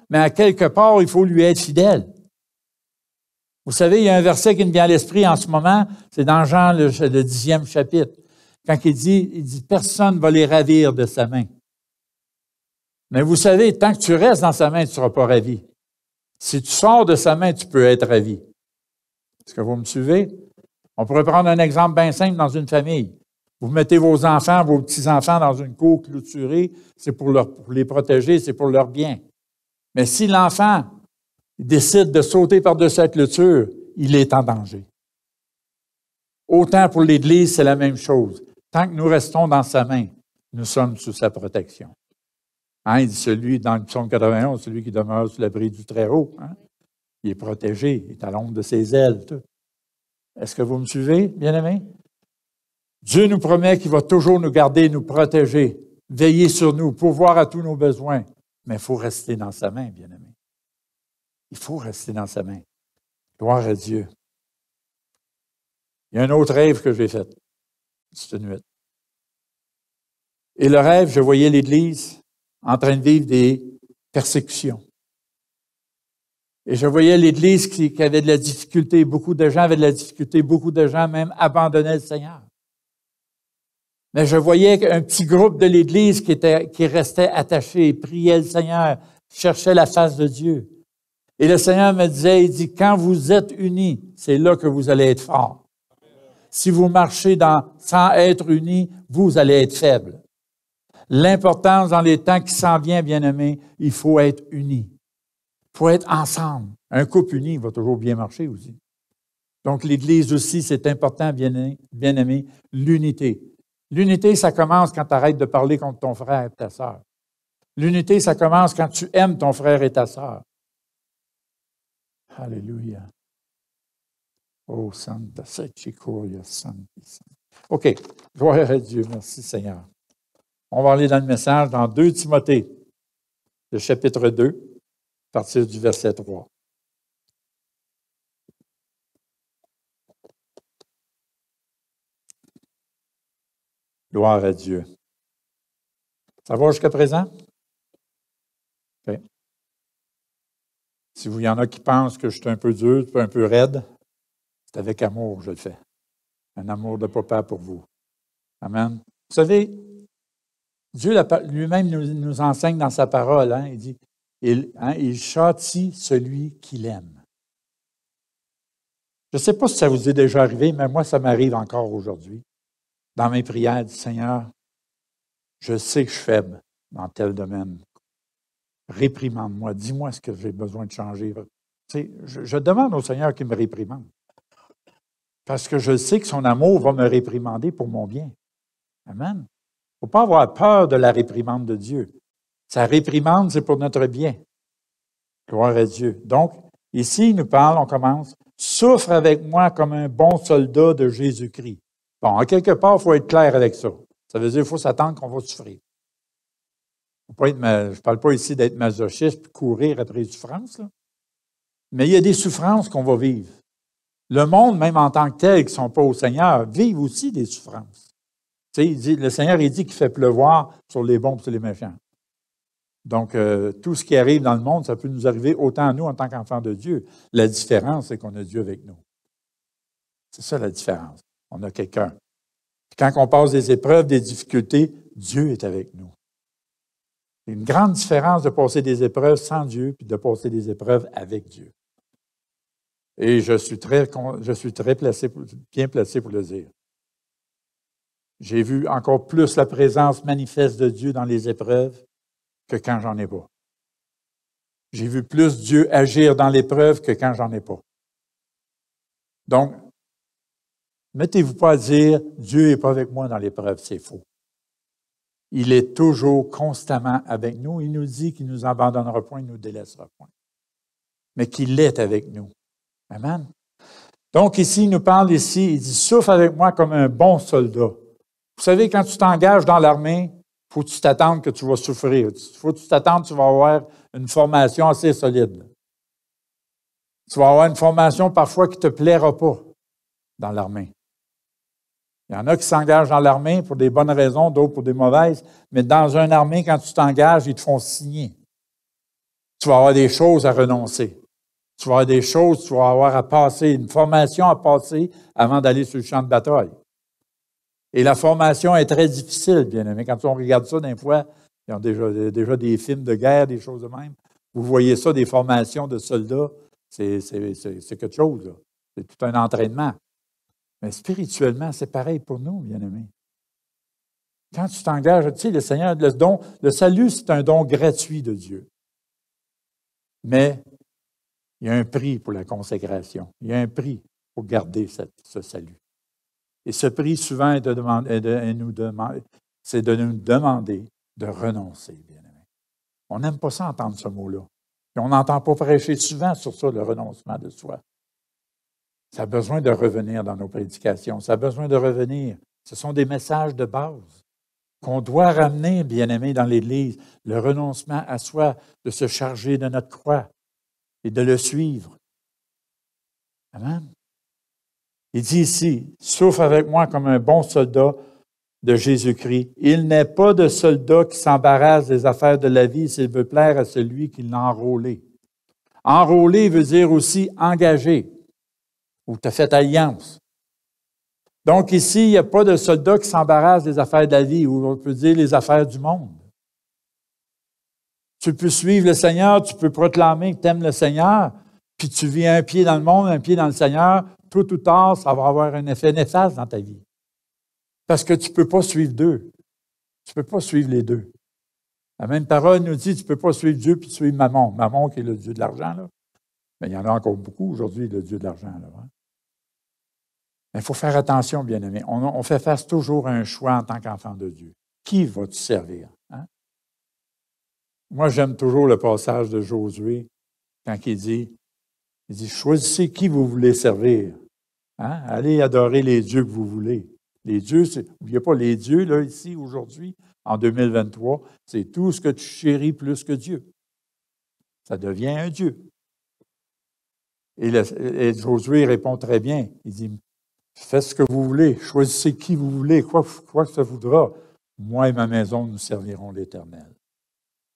Mais à quelque part, il faut lui être fidèle. Vous savez, il y a un verset qui me vient à l'esprit en ce moment, c'est dans Jean, le 10e chapitre, quand il dit « Personne ne va les ravir de sa main ». Mais vous savez, tant que tu restes dans sa main, tu ne seras pas ravi. Si tu sors de sa main, tu peux être ravi. Est-ce que vous me suivez? On pourrait prendre un exemple bien simple dans une famille. Vous mettez vos enfants, vos petits-enfants dans une cour clôturée, c'est pour les protéger, c'est pour leur bien. Mais si l'enfant décide de sauter par-dessus la clôture, il est en danger. Autant pour l'Église, c'est la même chose. Tant que nous restons dans sa main, nous sommes sous sa protection. Hein, il dit dans le psaume 91, celui qui demeure sous l'abri du Très-Haut. Hein? Il est protégé, il est à l'ombre de ses ailes. Tout. Est-ce que vous me suivez, bien-aimés? Dieu nous promet qu'il va toujours nous garder, nous protéger, veiller sur nous, pourvoir à tous nos besoins. Mais il faut rester dans sa main, bien-aimés. Il faut rester dans sa main. Gloire à Dieu. Il y a un autre rêve que j'ai fait cette nuit. Et le rêve, je voyais l'Église en train de vivre des persécutions. Et je voyais l'Église qui avait de la difficulté. Beaucoup de gens avaient de la difficulté. Beaucoup de gens même abandonnaient le Seigneur. Mais je voyais un petit groupe de l'Église qui restait attaché, priait le Seigneur, cherchait la face de Dieu. Et le Seigneur me disait, il dit, quand vous êtes unis, c'est là que vous allez être forts. Si vous marchez sans être unis, vous allez être faibles. L'importance dans les temps qui s'en viennent, bien-aimés, il faut être unis. Il faut être ensemble. Un couple uni va toujours bien marcher aussi. Donc, l'Église aussi, c'est important, bien-aimés, l'unité. L'unité, ça commence quand tu arrêtes de parler contre ton frère et ta sœur. L'unité, ça commence quand tu aimes ton frère et ta sœur. Alléluia. Oh, Santa Sechicoria Santi. OK. Gloire à Dieu. Merci, Seigneur. On va aller dans le message dans 2 Timothée, le chapitre 2, à partir du verset 3. Gloire à Dieu. Ça va jusqu'à présent? OK. Si vous y en a qui pensent que je suis un peu dur, un peu raide, c'est avec amour que je le fais. Un amour de papa pour vous. Amen. Vous savez, Dieu lui-même nous enseigne dans sa parole, hein, il dit, il châtie celui qu'il aime. Je ne sais pas si ça vous est déjà arrivé, mais moi, ça m'arrive encore aujourd'hui. Dans mes prières, du Seigneur, je sais que je suis faible dans tel domaine. Réprimande-moi, dis-moi ce que j'ai besoin de changer. Tu sais, je demande au Seigneur qu'il me réprimande. Parce que je sais que son amour va me réprimander pour mon bien. Amen. Il ne faut pas avoir peur de la réprimande de Dieu. Sa réprimande, c'est pour notre bien. Gloire à Dieu. Donc, ici, il nous parle, on commence, « Souffre avec moi comme un bon soldat de Jésus-Christ. » Bon, en quelque part, il faut être clair avec ça. Ça veut dire qu'il faut s'attendre qu'on va souffrir. Je ne parle pas ici d'être masochiste et courir après les souffrances, là. Mais il y a des souffrances qu'on va vivre. Le monde, même en tant que tel, qui ne sont pas au Seigneur, vivent aussi des souffrances. Tu sais, le Seigneur, il dit qu'il fait pleuvoir sur les bons et sur les méchants. Donc, tout ce qui arrive dans le monde, ça peut nous arriver autant à nous en tant qu'enfants de Dieu. La différence, c'est qu'on a Dieu avec nous. C'est ça la différence. On a quelqu'un. Puis quand on passe des épreuves, des difficultés, Dieu est avec nous. C'est une grande différence de passer des épreuves sans Dieu puis de passer des épreuves avec Dieu. Et je suis très bien placé pour le dire. J'ai vu encore plus la présence manifeste de Dieu dans les épreuves que quand j'en ai pas. J'ai vu plus Dieu agir dans l'épreuve que quand j'en ai pas. Donc, mettez-vous pas à dire « Dieu n'est pas avec moi dans l'épreuve », c'est faux. Il est toujours constamment avec nous. Il nous dit qu'il ne nous abandonnera point, il ne nous délaissera point. Mais qu'il est avec nous. Amen. Donc ici, il nous parle ici, il dit « Souffre avec moi comme un bon soldat ». Vous savez, quand tu t'engages dans l'armée, il faut que tu t'attendes que tu vas souffrir. Il faut que tu t'attendes que tu vas avoir une formation assez solide. Tu vas avoir une formation parfois qui ne te plaira pas dans l'armée. Il y en a qui s'engagent dans l'armée pour des bonnes raisons, d'autres pour des mauvaises, mais dans une armée, quand tu t'engages, ils te font signer. Tu vas avoir des choses à renoncer. Tu vas avoir des choses, tu vas avoir à passer, une formation à passer avant d'aller sur le champ de bataille. Et la formation est très difficile, bien aimé. Quand on regarde ça, des fois, il y a déjà des films de guerre, des choses de même. Vous voyez ça, des formations de soldats, c'est quelque chose, là. C'est tout un entraînement. Mais spirituellement, c'est pareil pour nous, bien-aimés. Quand tu t'engages, tu sais, le Seigneur, le salut, c'est un don gratuit de Dieu. Mais il y a un prix pour la consécration. Il y a un prix pour garder ce salut. Et ce prix, souvent, c'est de nous demander de renoncer, bien-aimés. On n'aime pas ça entendre ce mot-là. Puis on n'entend pas prêcher souvent sur ça, le renoncement de soi. Ça a besoin de revenir dans nos prédications. Ça a besoin de revenir. Ce sont des messages de base qu'on doit ramener, bien-aimés, dans l'Église. Le renoncement à soi, de se charger de notre croix et de le suivre. Amen. Il dit ici, « Souffre avec moi comme un bon soldat de Jésus-Christ. Il n'est pas de soldat qui s'embarrasse des affaires de la vie s'il veut plaire à celui qui l'a enrôlé. » Enrôlé veut dire aussi engagé. Ou tu as fait alliance. Donc ici, il n'y a pas de soldat qui s'embarrasse des affaires de la vie, ou on peut dire les affaires du monde. Tu peux suivre le Seigneur, tu peux proclamer que tu aimes le Seigneur, puis tu vis un pied dans le monde, un pied dans le Seigneur, tôt ou tard, ça va avoir un effet néfaste dans ta vie. Parce que tu ne peux pas suivre deux. Tu ne peux pas suivre les deux. La même parole nous dit, tu ne peux pas suivre Dieu puis suivre Mammon. Mammon qui est le Dieu de l'argent, là. Mais il y en a encore beaucoup aujourd'hui, le Dieu de l'argent, là. Hein? Mais il faut faire attention, bien-aimés. On fait face toujours à un choix en tant qu'enfant de Dieu. Qui vas-tu servir? Hein? Moi, j'aime toujours le passage de Josué quand il dit, choisissez qui vous voulez servir. Hein? Allez adorer les dieux que vous voulez. Les dieux, n'oubliez pas, les dieux, là, ici, aujourd'hui, en 2023, c'est tout ce que tu chéris plus que Dieu. Ça devient un Dieu. Et Josué répond très bien. Il dit, faites ce que vous voulez, choisissez qui vous voulez, quoi que ça voudra. Moi et ma maison, nous servirons l'Éternel.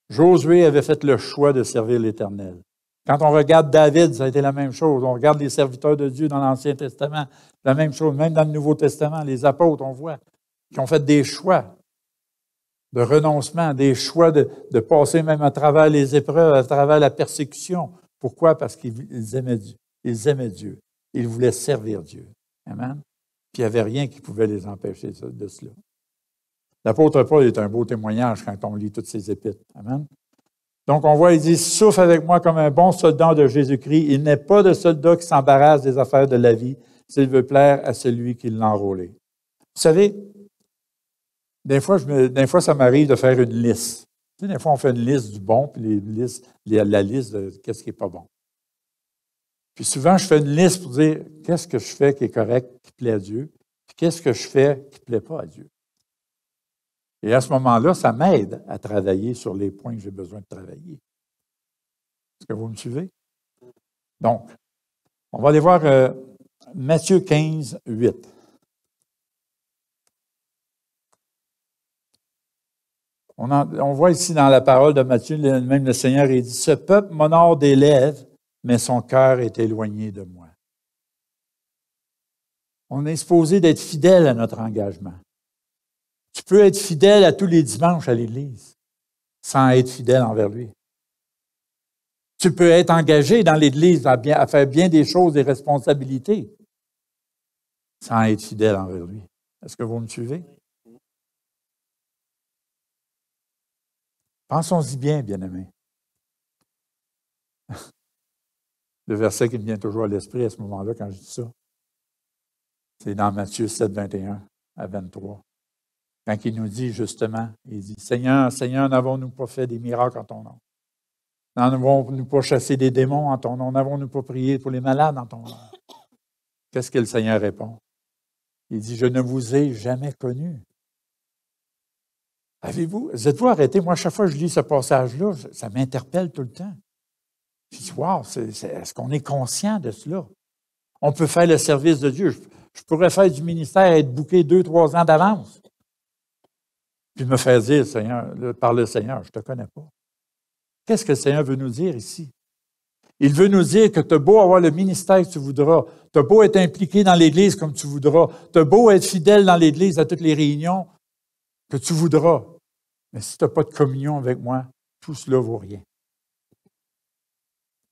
Josué avait fait le choix de servir l'Éternel. Quand on regarde David, ça a été la même chose. On regarde les serviteurs de Dieu dans l'Ancien Testament, la même chose. Même dans le Nouveau Testament, les apôtres, on voit, qui ont fait des choix de renoncement, des choix de passer même à travers les épreuves, à travers la persécution. Pourquoi? Parce qu'ils aimaient Dieu. Ils aimaient Dieu. Ils voulaient servir Dieu. Amen. Puis il n'y avait rien qui pouvait les empêcher de cela. L'apôtre Paul est un beau témoignage quand on lit toutes ses épîtres. Amen. Donc on voit, il dit, souffre avec moi comme un bon soldat de Jésus-Christ. Il n'est pas de soldat qui s'embarrasse des affaires de la vie s'il veut plaire à celui qui l'a enrôlé. Vous savez, des fois, ça m'arrive de faire une liste. Tu sais, des fois, on fait une liste du bon, puis la liste de qu'est-ce qui n'est pas bon. Puis souvent, je fais une liste pour dire qu'est-ce que je fais qui est correct, qui plaît à Dieu, puis qu'est-ce que je fais qui ne plaît pas à Dieu. Et à ce moment-là, ça m'aide à travailler sur les points que j'ai besoin de travailler. Est-ce que vous me suivez? Donc, on va aller voir Matthieu 15, 8. On voit ici dans la parole de Matthieu, même le Seigneur, il dit, « Ce peuple m'honore des lèvres, mais son cœur est éloigné de moi. » On est supposé d'être fidèle à notre engagement. Tu peux être fidèle à tous les dimanches à l'Église sans être fidèle envers lui. Tu peux être engagé dans l'Église à faire bien des choses, des responsabilités, sans être fidèle envers lui. Est-ce que vous me suivez? Pensons-y bien, bien-aimés. Le verset qui me vient toujours à l'esprit à ce moment-là quand je dis ça, c'est dans Matthieu 7, 21 à 23. Quand il nous dit justement, il dit, « Seigneur, Seigneur, n'avons-nous pas fait des miracles en ton nom? N'avons-nous pas chassé des démons en ton nom? N'avons-nous pas prié pour les malades en ton nom? » Qu'est-ce que le Seigneur répond? Il dit, « Je ne vous ai jamais connu. » Êtes-vous arrêté? Moi, chaque fois que je lis ce passage-là, ça m'interpelle tout le temps. Je dis, « Wow, est-ce qu'on est conscient de cela? » On peut faire le service de Dieu. Je pourrais faire du ministère et être booké 2-3 ans d'avance. Puis me faire dire, Seigneur, par le Seigneur, je ne te connais pas. Qu'est-ce que le Seigneur veut nous dire ici? Il veut nous dire que tu as beau avoir le ministère que tu voudras, tu as beau être impliqué dans l'Église comme tu voudras, tu as beau être fidèle dans l'Église à toutes les réunions que tu voudras, mais si tu n'as pas de communion avec moi, tout cela ne vaut rien.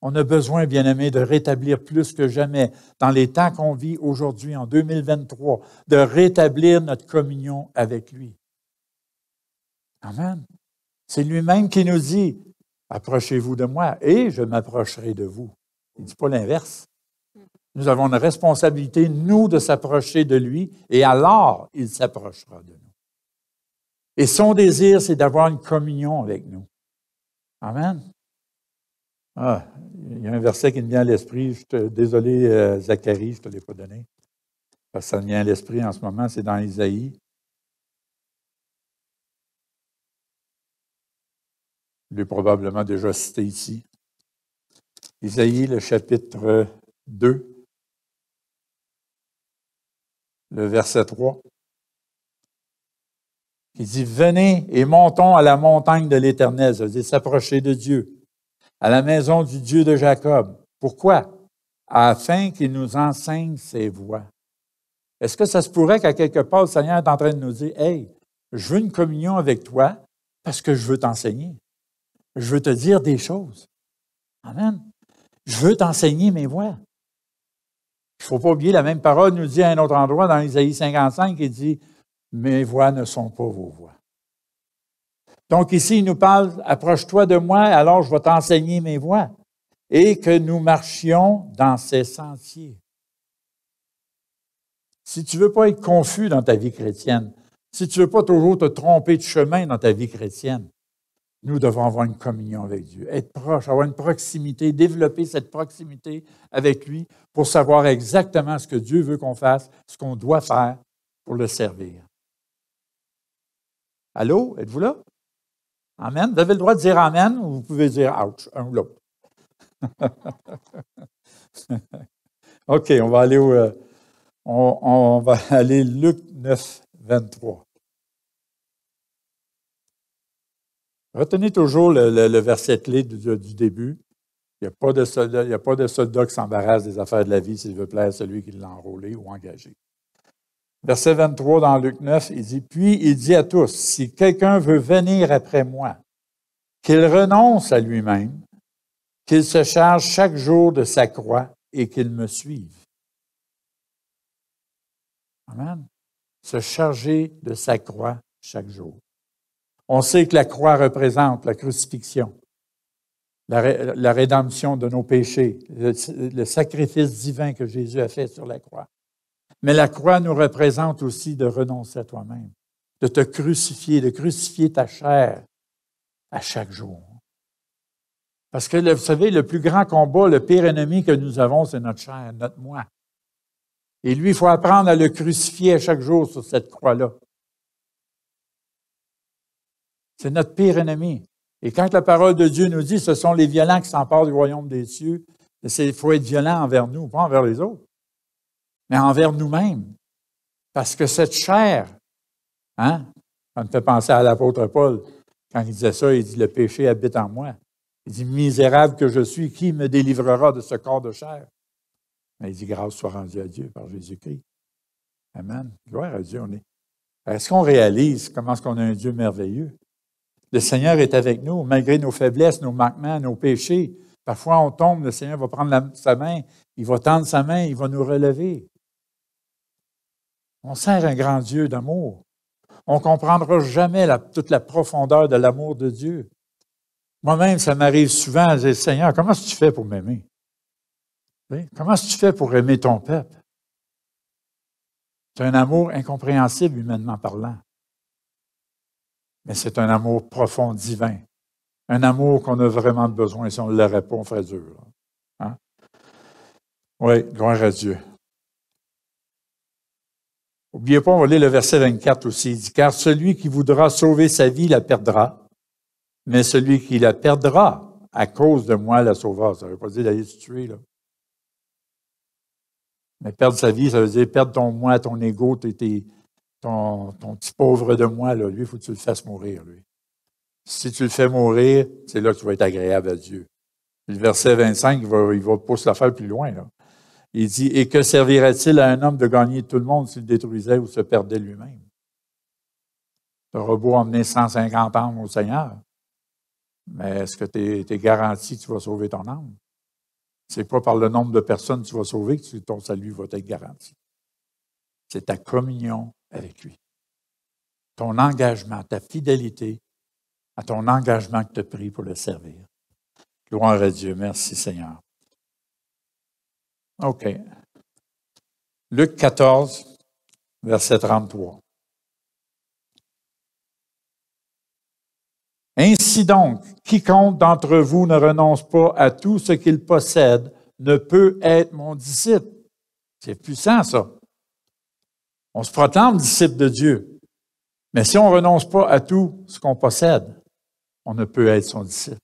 On a besoin, bien-aimés, de rétablir plus que jamais, dans les temps qu'on vit aujourd'hui, en 2023, de rétablir notre communion avec lui. Amen. C'est lui-même qui nous dit, « Approchez-vous de moi et je m'approcherai de vous. » Il ne dit pas l'inverse. Nous avons une responsabilité, nous, de s'approcher de lui et alors il s'approchera de nous. Et son désir, c'est d'avoir une communion avec nous. Amen. Ah, il y a un verset qui me vient à l'esprit. Désolé, Zacharie, je ne te l'ai pas donné. Parce que ça me vient à l'esprit en ce moment, c'est dans Isaïe. Je l'ai probablement déjà cité ici. Isaïe, le chapitre 2, le verset 3. Il dit, « Venez et montons à la montagne de l'Éternel. » Ça veut dire s'approcher de Dieu. À la maison du Dieu de Jacob. Pourquoi? Afin qu'il nous enseigne ses voies. Est-ce que ça se pourrait qu'à quelque part, le Seigneur est en train de nous dire, « Hey, je veux une communion avec toi parce que je veux t'enseigner. Je veux te dire des choses. » Amen. Je veux t'enseigner mes voies. Il ne faut pas oublier, la même parole nous dit à un autre endroit, dans Isaïe 55, il dit, « Mes voies ne sont pas vos voies. » Donc ici, il nous parle, « Approche-toi de moi, alors je vais t'enseigner mes voies. » Et que nous marchions dans ces sentiers. Si tu ne veux pas être confus dans ta vie chrétienne, si tu ne veux pas toujours te tromper de chemin dans ta vie chrétienne, nous devons avoir une communion avec Dieu, être proche, avoir une proximité, développer cette proximité avec lui pour savoir exactement ce que Dieu veut qu'on fasse, ce qu'on doit faire pour le servir. Allô? Êtes-vous là? Amen? Vous avez le droit de dire Amen ou vous pouvez dire Ouch, un ou l'autre. OK, on va aller on va aller Luc 9, 23. Retenez toujours le verset clé du début. Il n'y a pas de soldat qui s'embarrasse des affaires de la vie s'il veut plaire à celui qui l'a enrôlé ou engagé. Verset 23 dans Luc 9, il dit, « Puis il dit à tous, si quelqu'un veut venir après moi, qu'il renonce à lui-même, qu'il se charge chaque jour de sa croix et qu'il me suive. » Amen. Se charger de sa croix chaque jour. On sait que la croix représente la crucifixion, la rédemption de nos péchés, le sacrifice divin que Jésus a fait sur la croix. Mais la croix nous représente aussi de renoncer à toi-même, de te crucifier, de crucifier ta chair à chaque jour. Parce que, vous savez, le plus grand combat, le pire ennemi que nous avons, c'est notre chair, notre moi. Et lui, il faut apprendre à le crucifier à chaque jour sur cette croix-là. C'est notre pire ennemi. Et quand la parole de Dieu nous dit, ce sont les violents qui s'emparent du royaume des cieux, il faut être violent envers nous, pas envers les autres, mais envers nous-mêmes. Parce que cette chair, ça me fait penser à l'apôtre Paul, Quand il disait ça, il dit, le péché habite en moi. Il dit, misérable que je suis, qui me délivrera de ce corps de chair? Mais il dit, grâce soit rendue à Dieu par Jésus-Christ. Amen. Gloire à Dieu. Est-ce qu'on réalise comment est-ce qu'on a un Dieu merveilleux? Le Seigneur est avec nous, malgré nos faiblesses, nos manquements, nos péchés. Parfois, on tombe, le Seigneur va prendre sa main, il va tendre sa main, il va nous relever. On sert un grand Dieu d'amour. On ne comprendra jamais toute la profondeur de l'amour de Dieu. Moi-même, ça m'arrive souvent à dire, Seigneur, comment est-ce que tu fais pour m'aimer? Oui? Comment est-ce que tu fais pour aimer ton peuple? C'est un amour incompréhensible, humainement parlant. Mais c'est un amour profond, divin. Un amour qu'on a vraiment besoin. Si on ne l'aurait pas, on ferait dur. Hein? Oui, gloire à Dieu. N'oubliez pas, on va lire le verset 24 aussi. Il dit, car celui qui voudra sauver sa vie la perdra, mais celui qui la perdra à cause de moi la sauvera. Ça ne veut pas dire d'aller se tuer, là. Mais perdre sa vie, ça veut dire perdre ton moi, ton ego, ton petit pauvre de moi, là. Lui, il faut que tu le fasses mourir, lui. Si tu le fais mourir, c'est là que tu vas être agréable à Dieu. Puis le verset 25, il va pousser l'affaire plus loin, là. Il dit, et que servirait-il à un homme de gagner tout le monde s'il détruisait ou se perdait lui-même? Tu auras beau emmener 150 âmes au Seigneur, mais est-ce que tu es garanti que tu vas sauver ton âme? C'est pas par le nombre de personnes que tu vas sauver que ton salut va être garanti. C'est ta communion avec lui. Ton engagement, ta fidélité à ton engagement que tu as pris pour le servir. Gloire à Dieu. Merci Seigneur. OK. Luc 14, verset 33. Ainsi donc, quiconque d'entre vous ne renonce pas à tout ce qu'il possède ne peut être mon disciple. C'est puissant, ça. On se proclame disciple de Dieu. Mais si on ne renonce pas à tout ce qu'on possède, on ne peut être son disciple.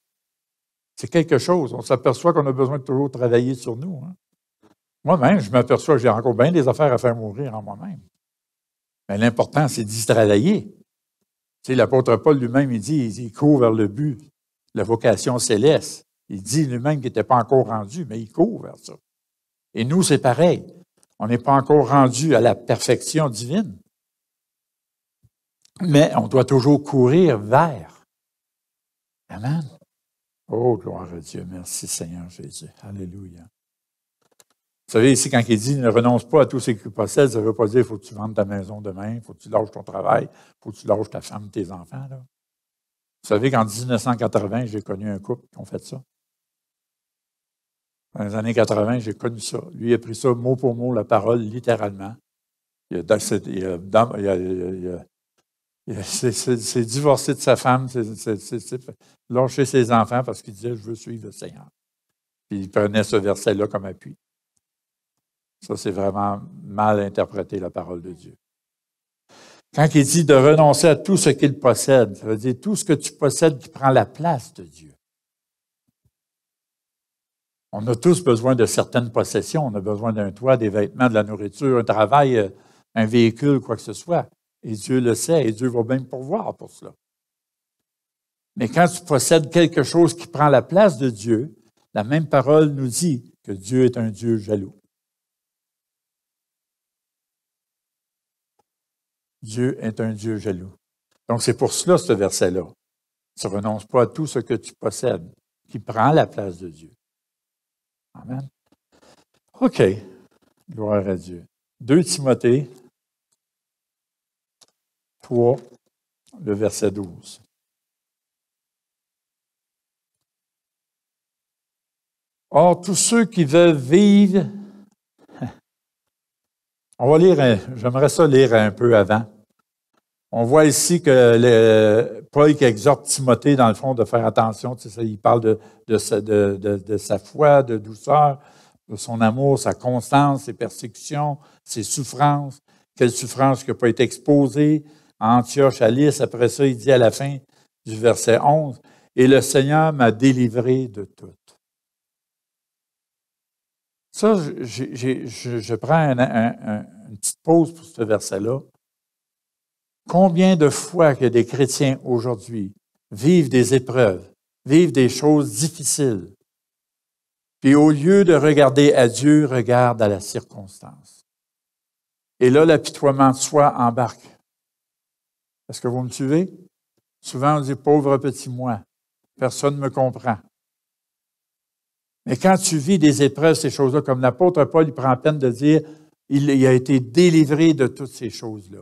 C'est quelque chose. On s'aperçoit qu'on a besoin de toujours travailler sur nous. Hein? Moi-même, je m'aperçois que j'ai encore bien des affaires à faire mourir en moi-même. Mais l'important, c'est d'y travailler. Tu sais, l'apôtre Paul lui-même, il court vers le but, la vocation céleste. Il dit lui-même qu'il n'était pas encore rendu, mais il court vers ça. Et nous, c'est pareil. On n'est pas encore rendu à la perfection divine. Mais on doit toujours courir vers. Amen. Oh, gloire à Dieu. Merci Seigneur Jésus. Alléluia. Vous savez, ici, quand il dit « ne renonce pas à tout ce que tu possèdes », ça ne veut pas dire « il faut que tu vendes ta maison demain, il faut que tu lâches ton travail, il faut que tu lâches ta femme, tes enfants. » là. Vous savez qu'en 1980, j'ai connu un couple qui ont fait ça. Dans les années 80, j'ai connu ça. Lui, il a pris ça mot pour mot, la parole, littéralement. Il s'est divorcé de sa femme, lâché ses enfants parce qu'il disait « je veux suivre le Seigneur ». Puis il prenait ce verset-là comme appui. Ça, c'est vraiment mal interprété, la parole de Dieu. Quand il dit de renoncer à tout ce qu'il possède, ça veut dire tout ce que tu possèdes qui prend la place de Dieu. On a tous besoin de certaines possessions. On a besoin d'un toit, des vêtements, de la nourriture, un travail, un véhicule, quoi que ce soit. Et Dieu le sait, et Dieu va même pourvoir pour cela. Mais quand tu possèdes quelque chose qui prend la place de Dieu, la même parole nous dit que Dieu est un Dieu jaloux. Dieu est un Dieu jaloux. Donc, c'est pour cela, ce verset-là. Tu ne renonces pas à tout ce que tu possèdes, qui prend la place de Dieu. Amen. OK. Gloire à Dieu. 2 Timothée 3, le verset 12. Or, tous ceux qui veulent vivre... On va lire, j'aimerais ça lire un peu avant. On voit ici que Paul qui exhorte Timothée, dans le fond, de faire attention. Tu sais, il parle de sa foi, de douceur, de son amour, sa constance, ses persécutions, ses souffrances. Quelle souffrance qui n'a pas été exposée à Antioche, à Lys. Après ça, il dit à la fin du verset 11, « Et le Seigneur m'a délivré de tout. » Ça, je prends une petite pause pour ce verset-là. Combien de fois qu'il y a des chrétiens aujourd'hui vivent des épreuves, vivent des choses difficiles. Puis au lieu de regarder à Dieu, regarde à la circonstance. Et là, l'apitoiement de soi embarque. Est-ce que vous me suivez? Souvent, on dit « pauvre petit moi, personne ne me comprend ». Mais quand tu vis des épreuves, ces choses-là, comme l'apôtre Paul, il prend la peine de dire « il a été délivré de toutes ces choses-là ».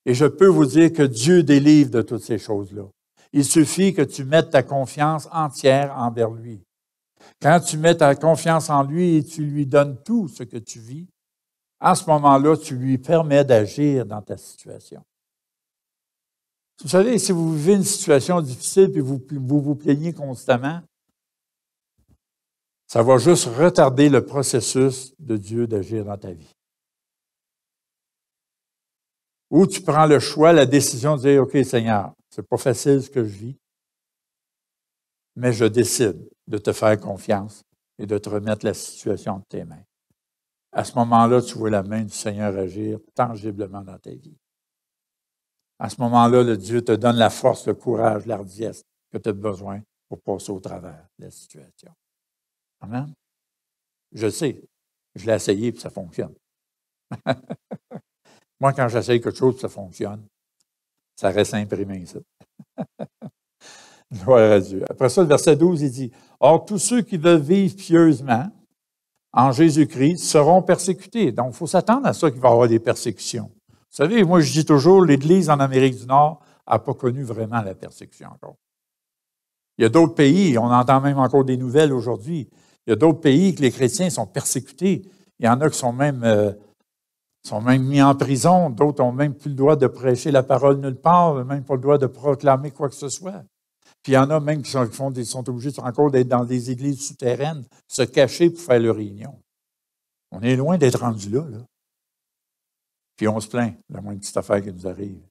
Et je peux vous dire que Dieu délivre de toutes ces choses-là. Il suffit que tu mettes ta confiance entière envers lui. Quand tu mets ta confiance en lui et tu lui donnes tout ce que tu vis, à ce moment-là, tu lui permets d'agir dans ta situation. Vous savez, si vous vivez une situation difficile et vous plaignez constamment, ça va juste retarder le processus de Dieu d'agir dans ta vie. Ou tu prends le choix, la décision de dire « OK, Seigneur, c'est pas facile ce que je vis, mais je décide de te faire confiance et de te remettre la situation de tes mains. » À ce moment-là, tu vois la main du Seigneur agir tangiblement dans ta vie. À ce moment-là, le Dieu te donne la force, le courage, l'hardiesse que tu as besoin pour passer au travers de la situation. Amen? Je sais, je l'ai essayé et ça fonctionne. Moi, quand j'essaye quelque chose et ça fonctionne, ça reste imprimé ici. Gloire à Dieu. Après ça, le verset 12, il dit « Or, tous ceux qui veulent vivre pieusement en Jésus-Christ seront persécutés. » Donc, il faut s'attendre à ça qu'il va y avoir des persécutions. Vous savez, moi, je dis toujours, l'Église en Amérique du Nord n'a pas connu vraiment la persécution encore. Il y a d'autres pays, on entend même encore des nouvelles aujourd'hui, il y a d'autres pays que les chrétiens sont persécutés. Il y en a qui sont même mis en prison, d'autres n'ont même plus le droit de prêcher la parole nulle part, même pas le droit de proclamer quoi que ce soit. Puis il y en a même qui sont obligés encore d'être dans des églises souterraines, se cacher pour faire leur réunion. On est loin d'être rendu là. Puis on se plaint, la moindre petite affaire qui nous arrive.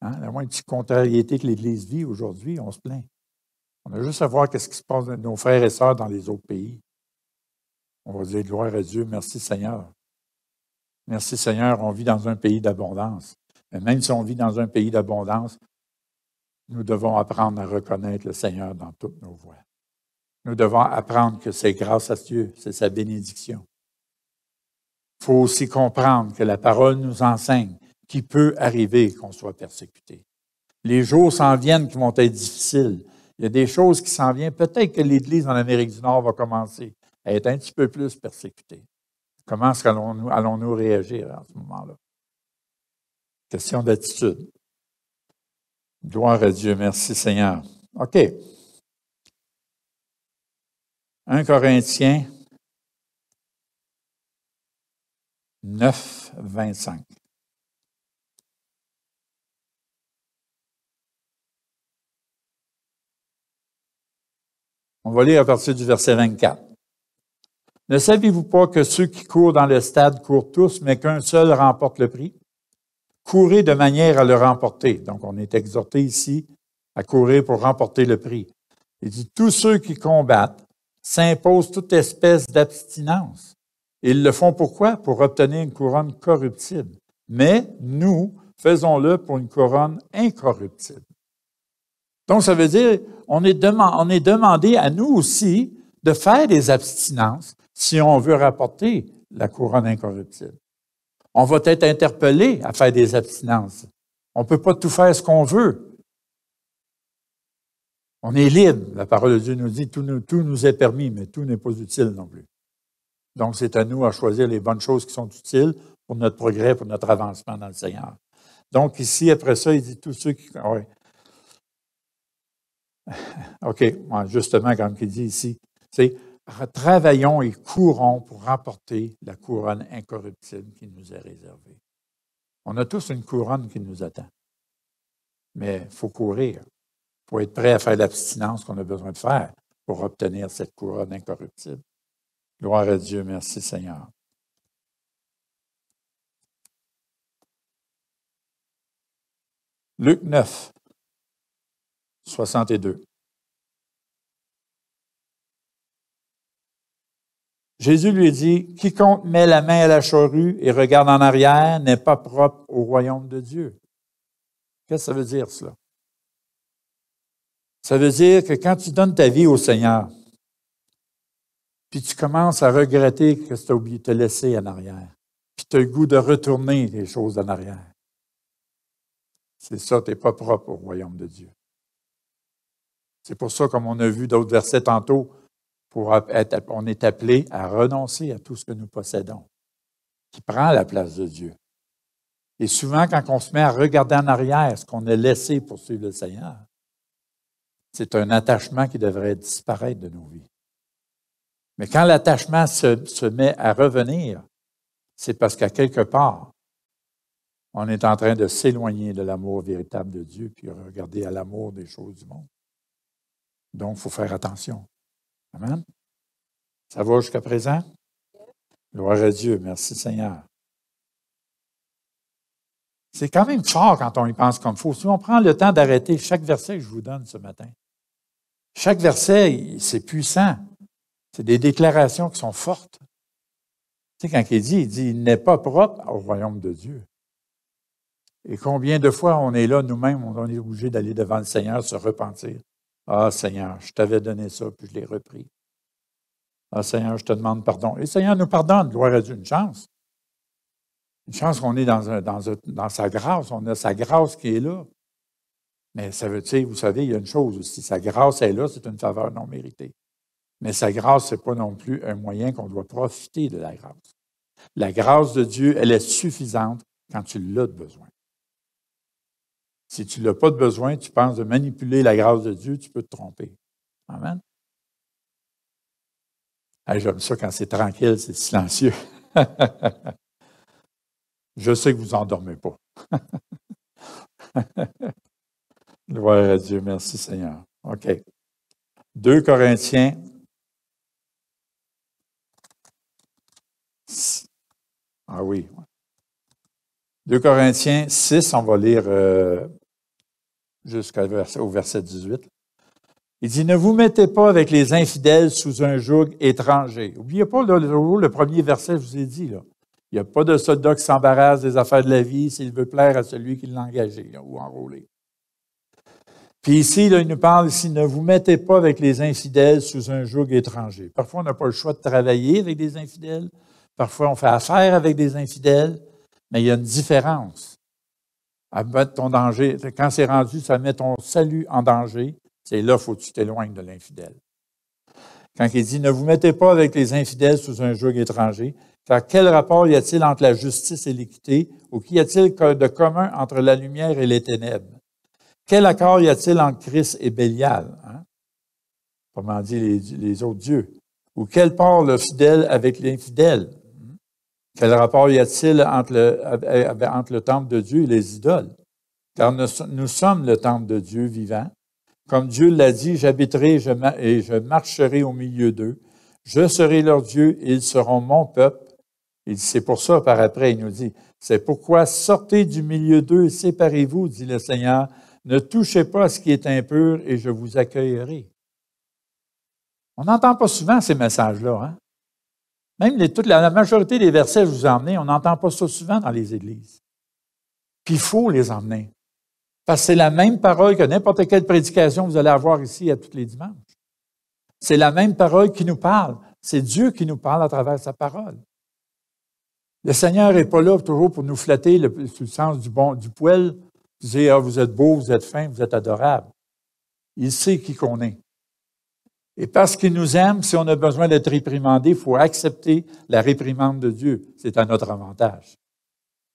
Hein? La moindre petite contrariété que l'Église vit aujourd'hui, on se plaint. On a juste à voir ce qui se passe avec nos frères et sœurs dans les autres pays. On va dire gloire à Dieu, merci Seigneur. Merci Seigneur, on vit dans un pays d'abondance. Mais même si on vit dans un pays d'abondance, nous devons apprendre à reconnaître le Seigneur dans toutes nos voies. Nous devons apprendre que c'est grâce à Dieu, c'est sa bénédiction. Il faut aussi comprendre que la parole nous enseigne qu'il peut arriver qu'on soit persécuté. Les jours s'en viennent qui vont être difficiles. Il y a des choses qui s'en viennent. Peut-être que l'Église en Amérique du Nord va commencer à être un petit peu plus persécutée. Comment allons-nous réagir à ce moment-là? Question d'attitude. Gloire à Dieu. Merci Seigneur. OK. 1 Corinthiens 9, 25. On va lire à partir du verset 24. Ne savez-vous pas que ceux qui courent dans le stade courent tous, mais qu'un seul remporte le prix? Courez de manière à le remporter. Donc, on est exhorté ici à courir pour remporter le prix. Il dit, tous ceux qui combattent s'imposent toute espèce d'abstinence. Ils le font pourquoi? Pour obtenir une couronne corruptible. Mais nous, faisons-le pour une couronne incorruptible. Donc, ça veut dire, on est demandé à nous aussi de faire des abstinences si on veut rapporter la couronne incorruptible. On va être interpellé à faire des abstinences. On ne peut pas tout faire ce qu'on veut. On est libre. La parole de Dieu nous dit, tout nous est permis, mais tout n'est pas utile non plus. Donc, c'est à nous à choisir les bonnes choses qui sont utiles pour notre progrès, pour notre avancement dans le Seigneur. Donc, ici, après ça, il dit tous ceux qui... Ouais. OK, justement, comme il dit ici, c'est travaillons et courons pour remporter la couronne incorruptible qui nous est réservée. On a tous une couronne qui nous attend. Mais il faut courir. Il faut être prêt à faire l'abstinence qu'on a besoin de faire pour obtenir cette couronne incorruptible. Gloire à Dieu, merci Seigneur. Luc 9, 62. Jésus lui dit, « Quiconque met la main à la charrue et regarde en arrière n'est pas propre au royaume de Dieu. » Qu'est-ce que ça veut dire, cela? Ça veut dire que quand tu donnes ta vie au Seigneur, puis tu commences à regretter que tu as oublié de te laisser en arrière, puis tu as le goût de retourner les choses en arrière, c'est ça, tu n'es pas propre au royaume de Dieu. C'est pour ça, comme on a vu d'autres versets tantôt, on est appelé à renoncer à tout ce que nous possédons, qui prend la place de Dieu. Et souvent, quand on se met à regarder en arrière ce qu'on a laissé pour suivre le Seigneur, c'est un attachement qui devrait disparaître de nos vies. Mais quand l'attachement se met à revenir, c'est parce qu'à quelque part, on est en train de s'éloigner de l'amour véritable de Dieu puis regarder à l'amour des choses du monde. Donc, il faut faire attention. Amen. Ça va jusqu'à présent? Gloire à Dieu. Merci Seigneur. C'est quand même fort quand on y pense comme il faut. Si on prend le temps d'arrêter chaque verset que je vous donne ce matin, chaque verset, c'est puissant. C'est des déclarations qui sont fortes. Tu sais, quand il dit, il n'est pas propre au royaume de Dieu. Et combien de fois on est là, nous-mêmes, on est obligé d'aller devant le Seigneur, se repentir. Ah, Seigneur, je t'avais donné ça, puis je l'ai repris. Ah, Seigneur, je te demande pardon. Et le Seigneur nous pardonne, gloire à Dieu, une chance. Une chance qu'on est dans sa grâce, on a sa grâce qui est là. Mais ça veut dire, vous savez, il y a une chose aussi, sa grâce est là, c'est une faveur non méritée. Mais sa grâce, ce n'est pas non plus un moyen qu'on doit profiter de la grâce. La grâce de Dieu, elle est suffisante quand tu l'as de besoin. Si tu ne l'as pas de besoin, tu penses de manipuler la grâce de Dieu, tu peux te tromper. Amen. Hey, j'aime ça quand c'est tranquille, c'est silencieux. Je sais que vous n'endormez pas. Gloire à Dieu. Merci Seigneur. OK. 2 Corinthiens. Ah oui. 2 Corinthiens 6, on va lire jusqu'au verset 18. Il dit, « Ne vous mettez pas avec les infidèles sous un joug étranger. » N'oubliez pas, là, le premier verset, je vous ai dit, là. Il n'y a pas de soldat qui s'embarrasse des affaires de la vie s'il veut plaire à celui qui l'a engagé là, ou enrôlé. Puis ici, là, il nous parle ici, « Ne vous mettez pas avec les infidèles sous un joug étranger. » Parfois, on n'a pas le choix de travailler avec des infidèles. Parfois, on fait affaire avec des infidèles. Mais il y a une différence. À mettre ton danger, quand c'est rendu, ça met ton salut en danger, c'est là qu'il faut que tu t'éloignes de l'infidèle. Quand il dit, « Ne vous mettez pas avec les infidèles sous un joug étranger, car quel rapport y a-t-il entre la justice et l'équité, ou qu'y a-t-il de commun entre la lumière et les ténèbres? Quel accord y a-t-il entre Christ et Bélial? » Comment dit les autres dieux? Ou quel part le fidèle avec l'infidèle? Quel rapport y a-t-il entre le temple de Dieu et les idoles? Car nous sommes le temple de Dieu vivant. Comme Dieu l'a dit, j'habiterai et je marcherai au milieu d'eux. Je serai leur Dieu et ils seront mon peuple. Et c'est pour ça, par après, il nous dit, c'est pourquoi sortez du milieu d'eux et séparez-vous, dit le Seigneur. Ne touchez pas à ce qui est impur et je vous accueillerai. On n'entend pas souvent ces messages-là, hein? Même la majorité des versets que je vous ai emmenés, on n'entend pas ça souvent dans les églises. Puis il faut les emmener. Parce que c'est la même parole que n'importe quelle prédication que vous allez avoir ici à tous les dimanches. C'est la même parole qui nous parle. C'est Dieu qui nous parle à travers sa parole. Le Seigneur n'est pas là toujours pour nous flatter sous le sens du poil, dire, ah, vous êtes beau, vous êtes fin, vous êtes adorable. Il sait qui qu'on est. Et parce qu'il nous aime, si on a besoin d'être réprimandé, il faut accepter la réprimande de Dieu. C'est à notre avantage.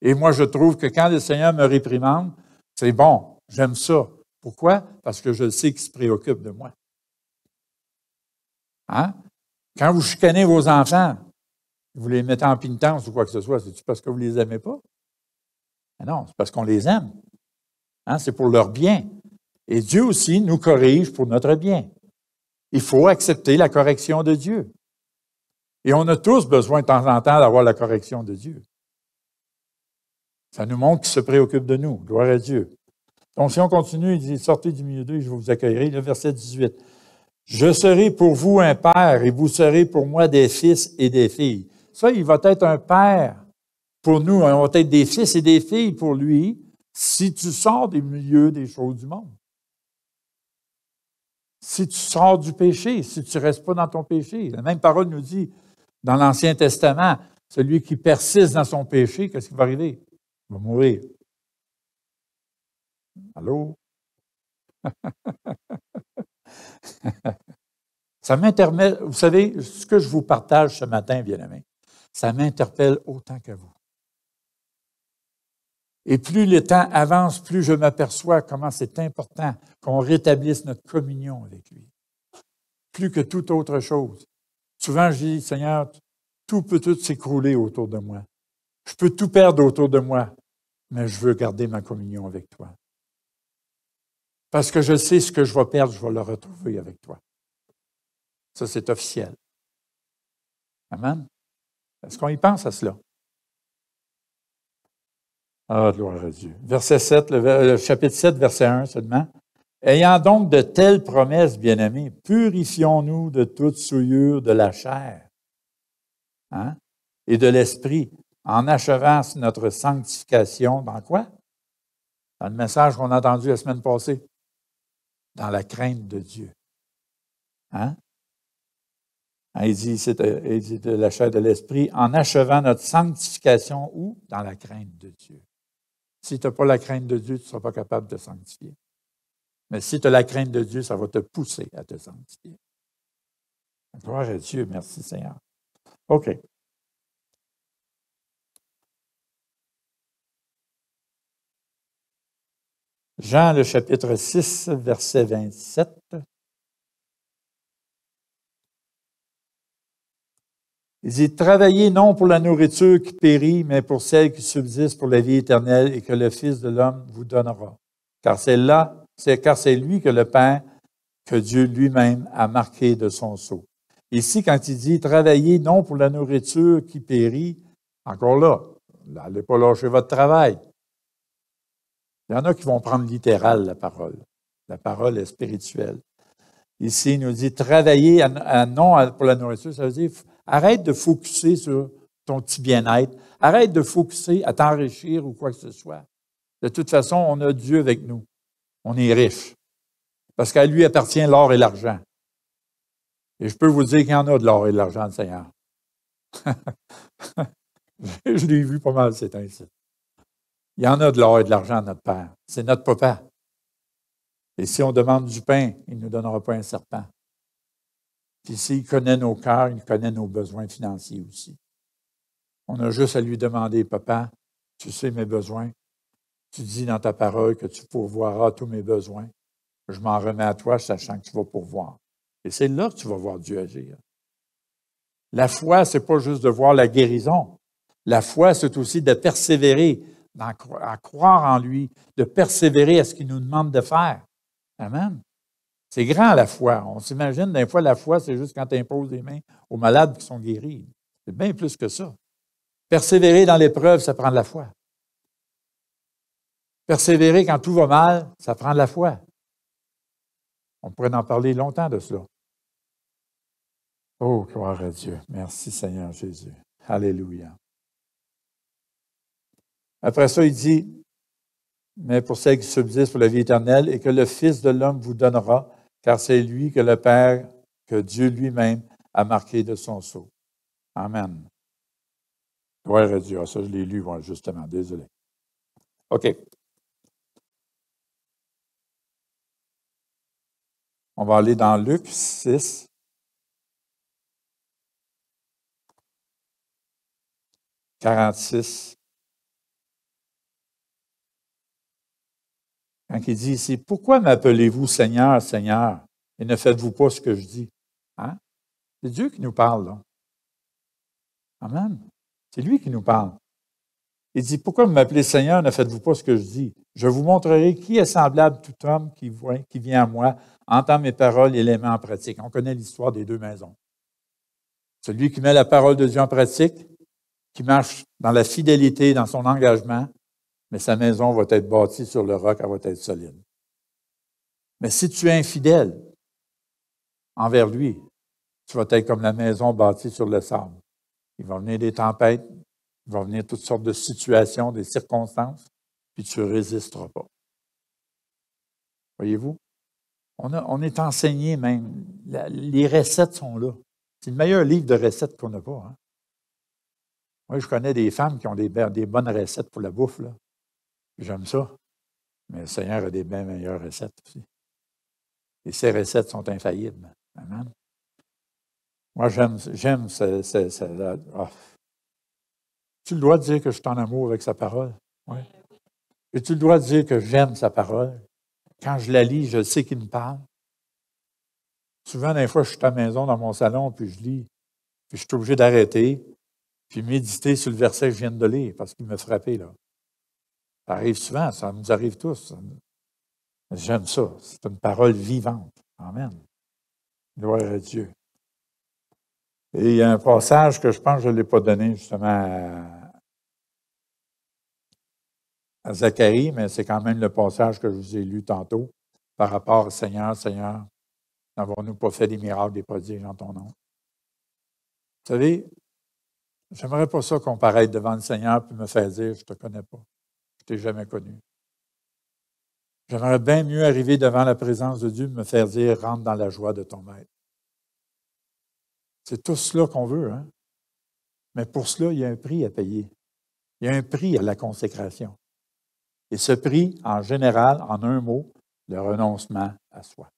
Et moi, je trouve que quand le Seigneur me réprimande, c'est bon, j'aime ça. Pourquoi? Parce que je sais qu'il se préoccupe de moi. Hein? Quand vous chicanez vos enfants, vous les mettez en pénitence ou quoi que ce soit, c'est-tu parce que vous ne les aimez pas? Non, c'est parce qu'on les aime. Hein? C'est pour leur bien. Et Dieu aussi nous corrige pour notre bien. Il faut accepter la correction de Dieu. Et on a tous besoin de temps en temps d'avoir la correction de Dieu. Ça nous montre qu'il se préoccupe de nous. Gloire à Dieu. Donc, si on continue, il dit, sortez du milieu d'eux, je vous accueillerai. Le verset 18. Je serai pour vous un père et vous serez pour moi des fils et des filles. Ça, il va être un père pour nous. On va être des fils et des filles pour lui si tu sors des milieux des choses du monde. Si tu sors du péché, si tu ne restes pas dans ton péché. La même parole nous dit dans l'Ancien Testament, celui qui persiste dans son péché, qu'est-ce qui va arriver? Il va mourir. Allô? Ça m'interpelle. Vous savez, ce que je vous partage ce matin, bien-aimés, ça m'interpelle autant que vous. Et plus le temps avance, plus je m'aperçois comment c'est important qu'on rétablisse notre communion avec lui. Plus que toute autre chose. Souvent, je dis, Seigneur, tout peut tout s'écrouler autour de moi. Je peux tout perdre autour de moi, mais je veux garder ma communion avec toi. Parce que je sais ce que je vais perdre, je vais le retrouver avec toi. Ça, c'est officiel. Amen. Est-ce qu'on y pense à cela? Ah, gloire à Dieu. Verset 7, le chapitre 7, verset 1 seulement. Ayant donc de telles promesses, bien-aimés, purifions-nous de toute souillure de la chair et de l'esprit, en achevant notre sanctification dans quoi? Dans le message qu'on a entendu la semaine passée. Dans la crainte de Dieu. Il dit de la chair de l'esprit, en achevant notre sanctification où? Dans la crainte de Dieu. Si tu n'as pas la crainte de Dieu, tu ne seras pas capable de te sanctifier. Mais si tu as la crainte de Dieu, ça va te pousser à te sanctifier. Gloire à Dieu, merci Seigneur. OK. Jean, le chapitre 6, verset 27. Il dit, « Travaillez non pour la nourriture qui périt, mais pour celle qui subsiste pour la vie éternelle et que le Fils de l'homme vous donnera. Car c'est lui que le pain que Dieu lui-même a marqué de son sceau. » Ici, quand il dit « Travaillez non pour la nourriture qui périt », encore là, n'allez pas lâcher votre travail. Il y en a qui vont prendre littéral la parole. La parole est spirituelle. Ici, il nous dit « Travaillez non pour la nourriture », ça veut dire arrête de focusser sur ton petit bien-être. Arrête de focusser à t'enrichir ou quoi que ce soit. De toute façon, on a Dieu avec nous. On est riche. Parce qu'à lui appartient l'or et l'argent. Et je peux vous dire qu'il y en a de l'or et de l'argent, le Seigneur. Je l'ai vu pas mal, c'est ainsi. Il y en a de l'or et de l'argent, notre Père. C'est notre papa. Et si on demande du pain, il ne nous donnera pas un serpent. Puis s'il connaît nos cœurs, il connaît nos besoins financiers aussi. On a juste à lui demander, Papa, tu sais mes besoins. Tu dis dans ta parole que tu pourvoiras tous mes besoins. Je m'en remets à toi, sachant que tu vas pourvoir. Et c'est là que tu vas voir Dieu agir. La foi, c'est pas juste de voir la guérison. La foi, c'est aussi de persévérer, à croire en lui, de persévérer à ce qu'il nous demande de faire. Amen. C'est grand, la foi. On s'imagine, des fois, la foi, c'est juste quand tu imposes les mains aux malades qui sont guéris. C'est bien plus que ça. Persévérer dans l'épreuve, ça prend de la foi. Persévérer quand tout va mal, ça prend de la foi. On pourrait en parler longtemps de cela. Oh, gloire à Dieu. Merci, Seigneur Jésus. Alléluia. Après ça, il dit, mais pour celles qui subsistent pour la vie éternelle, et que le Fils de l'homme vous donnera, car c'est lui que le Père, que Dieu lui-même a marqué de son sceau. Amen. Gloire à Dieu. Ah, ça, je l'ai lu, moi, justement. Désolé. OK. On va aller dans Luc 6. « 46. Quand il dit ici, « Pourquoi m'appelez-vous Seigneur, Seigneur, et ne faites-vous pas ce que je dis? » C'est Dieu qui nous parle, là. Amen. C'est lui qui nous parle. Il dit, « Pourquoi m'appelez Seigneur, ne faites-vous pas ce que je dis? Je vous montrerai qui est semblable tout homme qui vient à moi, entend mes paroles et les met en pratique. » On connaît l'histoire des deux maisons. Celui qui met la parole de Dieu en pratique, qui marche dans la fidélité, dans son engagement, mais sa maison va être bâtie sur le roc, elle va être solide. Mais si tu es infidèle envers lui, tu vas être comme la maison bâtie sur le sable. Il va venir des tempêtes, il va venir toutes sortes de situations, des circonstances, puis tu ne résisteras pas. Voyez-vous? On est enseigné même. Les recettes sont là. C'est le meilleur livre de recettes qu'on n'a pas. Hein? Moi, je connais des femmes qui ont des bonnes recettes pour la bouffe. Là. J'aime ça. Mais le Seigneur a des bien meilleures recettes aussi. Et ces recettes sont infaillibles. Amen. Moi, j'aime Tu le droit de dire que je suis en amour avec sa parole? Oui. Et tu le droit de dire que j'aime sa parole? Quand je la lis, je sais qu'il me parle. Souvent, des fois, je suis à la maison, dans mon salon, puis je lis. Puis je suis obligé d'arrêter, puis méditer sur le verset que je viens de lire, parce qu'il m'a frappé, là. Ça arrive souvent, ça nous arrive tous. J'aime ça. C'est une parole vivante. Amen. Gloire à Dieu. Et il y a un passage que je pense que je ne l'ai pas donné, justement, à Zacharie, mais c'est quand même le passage que je vous ai lu tantôt par rapport au Seigneur, Seigneur, n'avons-nous pas fait des miracles, des prodiges en ton nom? Vous savez, j'aimerais pas ça comparaître devant le Seigneur puis me faire dire, je ne te connais pas, je ne t'ai jamais connu. J'aimerais bien mieux arriver devant la présence de Dieu et me faire dire, rentre dans la joie de ton maître. C'est tout cela qu'on veut, hein? Mais pour cela, il y a un prix à payer. Il y a un prix à la consécration. Et ce prix, en général, en un mot, le renoncement à soi.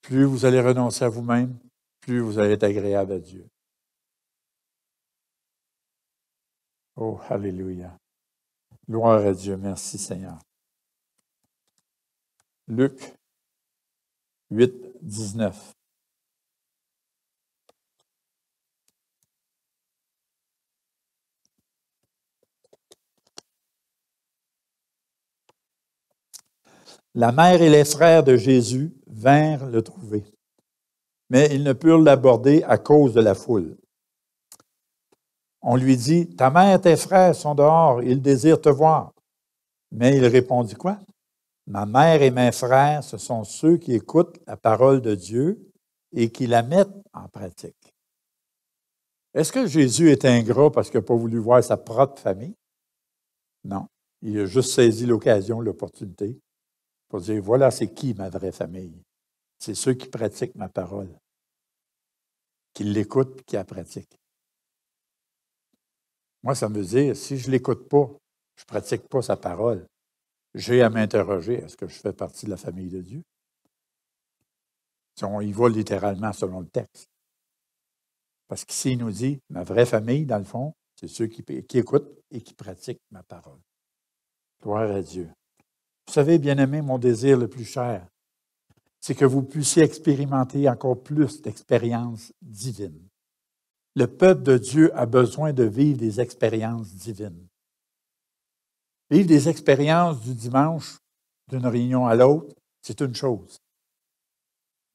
Plus vous allez renoncer à vous-même, plus vous allez être agréable à Dieu. Oh, alléluia. Gloire à Dieu. Merci, Seigneur. Luc 8, 19. La mère et les frères de Jésus vinrent le trouver, mais ils ne purent l'aborder à cause de la foule. On lui dit, « Ta mère et tes frères sont dehors, ils désirent te voir. » Mais il répondit quoi? « Ma mère et mes frères, ce sont ceux qui écoutent la parole de Dieu et qui la mettent en pratique. » Est-ce que Jésus est ingrat parce qu'il n'a pas voulu voir sa propre famille? Non. Il a juste saisi l'occasion, l'opportunité, pour dire, voilà, c'est qui ma vraie famille? C'est ceux qui pratiquent ma parole, qui l'écoutent et qui la pratiquent. Moi, ça veut dire, si je ne l'écoute pas, je ne pratique pas sa parole, j'ai à m'interroger, est-ce que je fais partie de la famille de Dieu? Si on y va littéralement selon le texte. Parce qu'ici, il nous dit, ma vraie famille, dans le fond, c'est ceux qui écoutent et qui pratiquent ma parole. Gloire à Dieu. Vous savez, bien-aimés, mon désir le plus cher, c'est que vous puissiez expérimenter encore plus d'expériences divines. Le peuple de Dieu a besoin de vivre des expériences divines. Vivre des expériences du dimanche, d'une réunion à l'autre, c'est une chose.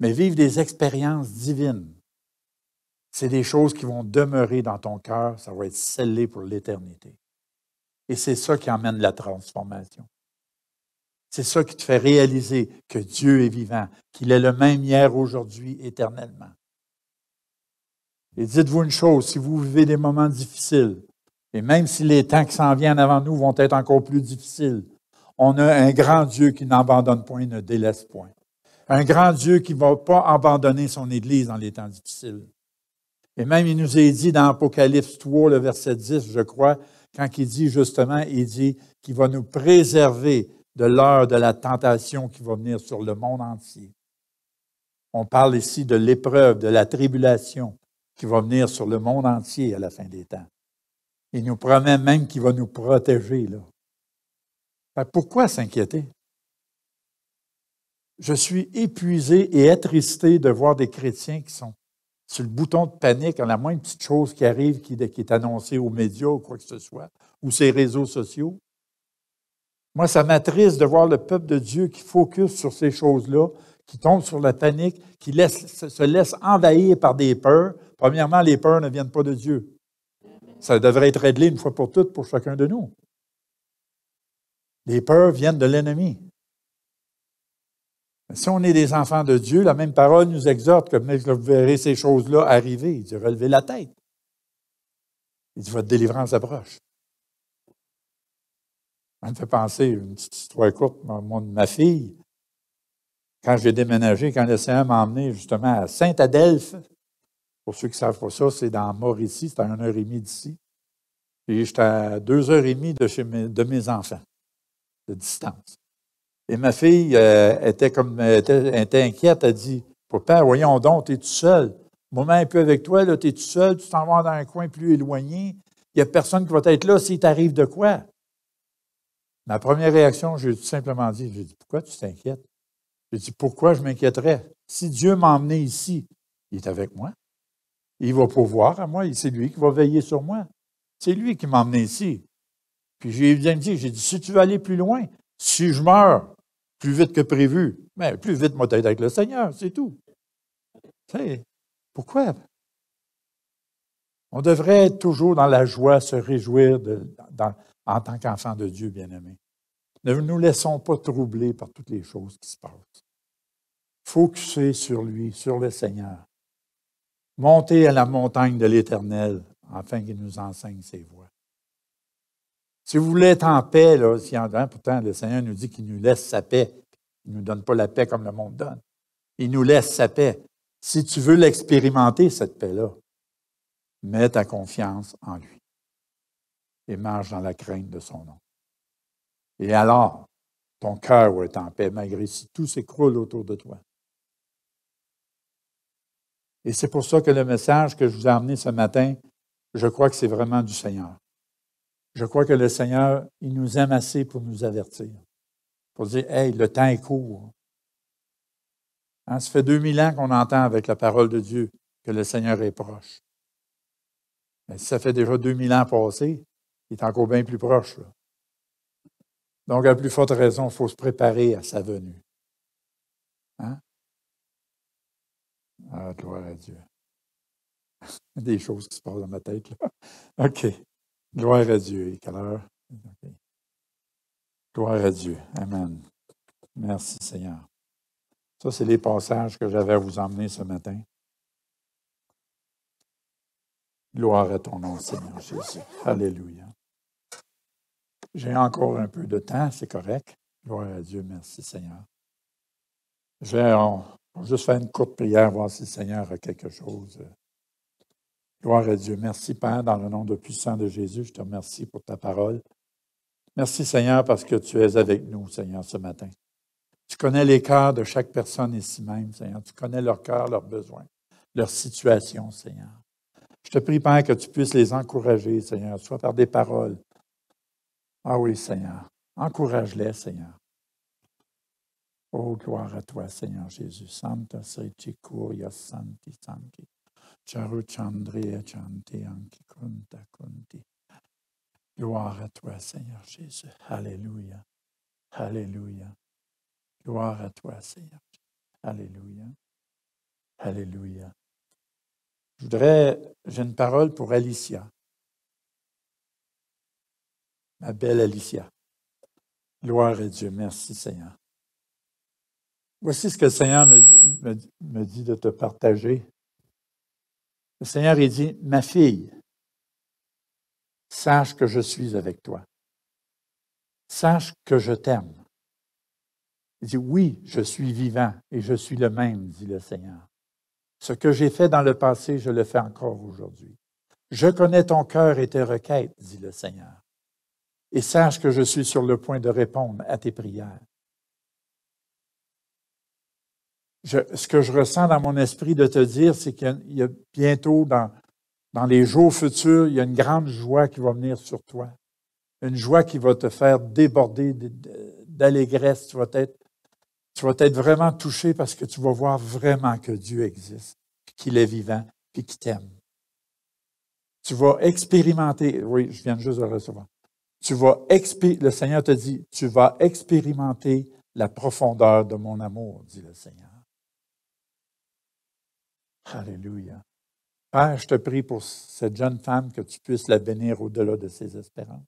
Mais vivre des expériences divines, c'est des choses qui vont demeurer dans ton cœur, ça va être scellé pour l'éternité. Et c'est ça qui emmène la transformation. C'est ça qui te fait réaliser que Dieu est vivant, qu'il est le même hier, aujourd'hui, éternellement. Et dites-vous une chose, si vous vivez des moments difficiles, et même si les temps qui s'en viennent avant nous vont être encore plus difficiles, on a un grand Dieu qui n'abandonne point, ne délaisse point. Un grand Dieu qui ne va pas abandonner son Église dans les temps difficiles. Et même, il nous est dit dans Apocalypse 3, le verset 10, je crois, quand il dit justement, il dit qu'il va nous préserver de l'heure de la tentation qui va venir sur le monde entier. On parle ici de l'épreuve, de la tribulation qui va venir sur le monde entier à la fin des temps. Il nous promet même qu'il va nous protéger, là. Pourquoi s'inquiéter? Je suis épuisé et attristé de voir des chrétiens qui sont sur le bouton de panique à la moindre petite chose qui arrive, qui est annoncée aux médias ou quoi que ce soit, ou ces réseaux sociaux. Moi, ça m'attriste de voir le peuple de Dieu qui focus sur ces choses-là, qui tombe sur la panique, qui se laisse envahir par des peurs. Premièrement, les peurs ne viennent pas de Dieu. Ça devrait être réglé une fois pour toutes pour chacun de nous. Les peurs viennent de l'ennemi. Mais si on est des enfants de Dieu, la même parole nous exhorte que vous verrez ces choses-là arriver. Il dit, relevez la tête. Il dit, votre délivrance approche. Ça me fait penser, une petite histoire courte, ma fille, quand j'ai déménagé, quand le Seigneur m'a emmené justement à Saint-Adelphe, pour ceux qui ne savent pas ça, c'est dans Mauricie, c'est à 1h30 d'ici. Et j'étais à 2h30 de mes enfants, de distance. Et ma fille était inquiète, elle dit, « Papa, voyons donc, tu es tout seul. Maman est plus avec toi, tu es tout seul, tu t'en vas dans un coin plus éloigné. Il n'y a personne qui va être là s'il t'arrive de quoi. » Ma première réaction, j'ai tout simplement dit, j'ai dit, « Pourquoi tu t'inquiètes? » J'ai dit, « Pourquoi je m'inquiéterais? Si Dieu m'a emmené ici, il est avec moi. Il va pourvoir à moi, c'est lui qui va veiller sur moi. C'est lui qui m'a emmené ici. » Puis j'ai bien dit, j'ai dit, « Si tu veux aller plus loin, si je meurs plus vite que prévu, bien, plus vite, moi, t'être avec le Seigneur, c'est tout. » Tu sais, pourquoi? On devrait être toujours dans la joie, se réjouir en tant qu'enfant de Dieu bien-aimé. Ne nous laissons pas troubler par toutes les choses qui se passent. Focuser sur lui, sur le Seigneur. Monter à la montagne de l'Éternel, afin qu'il nous enseigne ses voies. Si vous voulez être en paix, là, pourtant le Seigneur nous dit qu'il nous laisse sa paix. Il ne nous donne pas la paix comme le monde donne. Il nous laisse sa paix. Si tu veux l'expérimenter, cette paix-là, mets ta confiance en lui et marche dans la crainte de son nom. Et alors, ton cœur va être en paix, malgré si tout s'écroule autour de toi. Et c'est pour ça que le message que je vous ai amené ce matin, je crois que c'est vraiment du Seigneur. Je crois que le Seigneur, il nous aime assez pour nous avertir, pour dire, « Hey, le temps est court. » Hein, ça fait 2000 ans qu'on entend avec la parole de Dieu que le Seigneur est proche. Mais si ça fait déjà 2000 ans passés, il est encore bien plus proche. Là. Donc, à plus forte raison, il faut se préparer à sa venue. Hein? Ah, gloire à Dieu. Il y a des choses qui se passent dans ma tête. Là. OK. Gloire à Dieu. Et quelle heure? Okay. Gloire à Dieu. Amen. Merci, Seigneur. Ça, c'est les passages que j'avais à vous emmener ce matin. Gloire à ton nom, Seigneur Jésus. Alléluia. J'ai encore un peu de temps, c'est correct. Gloire à Dieu, merci Seigneur. On va juste faire une courte prière, voir si le Seigneur a quelque chose. Gloire à Dieu. Merci, Père, dans le nom de puissant de Jésus, je te remercie pour ta parole. Merci, Seigneur, parce que tu es avec nous, Seigneur, ce matin. Tu connais les cœurs de chaque personne ici même, Seigneur. Tu connais leurs cœurs, leurs besoins, leur situation, Seigneur. Je te prie, Père, que tu puisses les encourager, Seigneur, soit par des paroles. Ah oui, Seigneur. Encourage-les, Seigneur. Oh, gloire à toi, Seigneur Jésus. Santa Sriti Kuria Santi Santi. Charu Chandriya Chanti Anki Kunta Kunti. Gloire à toi, Seigneur Jésus. Alléluia. Alléluia. Gloire à toi, Seigneur. Alléluia. Alléluia. J'ai une parole pour Alicia. Ma belle Alicia. Gloire à Dieu. Merci, Seigneur. Voici ce que le Seigneur me dit de te partager. Le Seigneur, il dit, « Ma fille, sache que je suis avec toi. Sache que je t'aime. » Il dit, « Oui, je suis vivant et je suis le même, dit le Seigneur. Ce que j'ai fait dans le passé, je le fais encore aujourd'hui. Je connais ton cœur et tes requêtes, dit le Seigneur. Et sache que je suis sur le point de répondre à tes prières. » Ce que je ressens dans mon esprit de te dire, c'est qu'il y a bientôt, dans les jours futurs, il y a une grande joie qui va venir sur toi. Une joie qui va te faire déborder d'allégresse. Tu vas être vraiment touché parce que tu vas voir vraiment que Dieu existe, qu'il est vivant, puis qu'il t'aime. Tu vas expérimenter, oui, je viens juste de le recevoir. Le Seigneur te dit, tu vas expérimenter la profondeur de mon amour, dit le Seigneur. Alléluia. Père, je te prie pour cette jeune femme que tu puisses la bénir au-delà de ses espérances.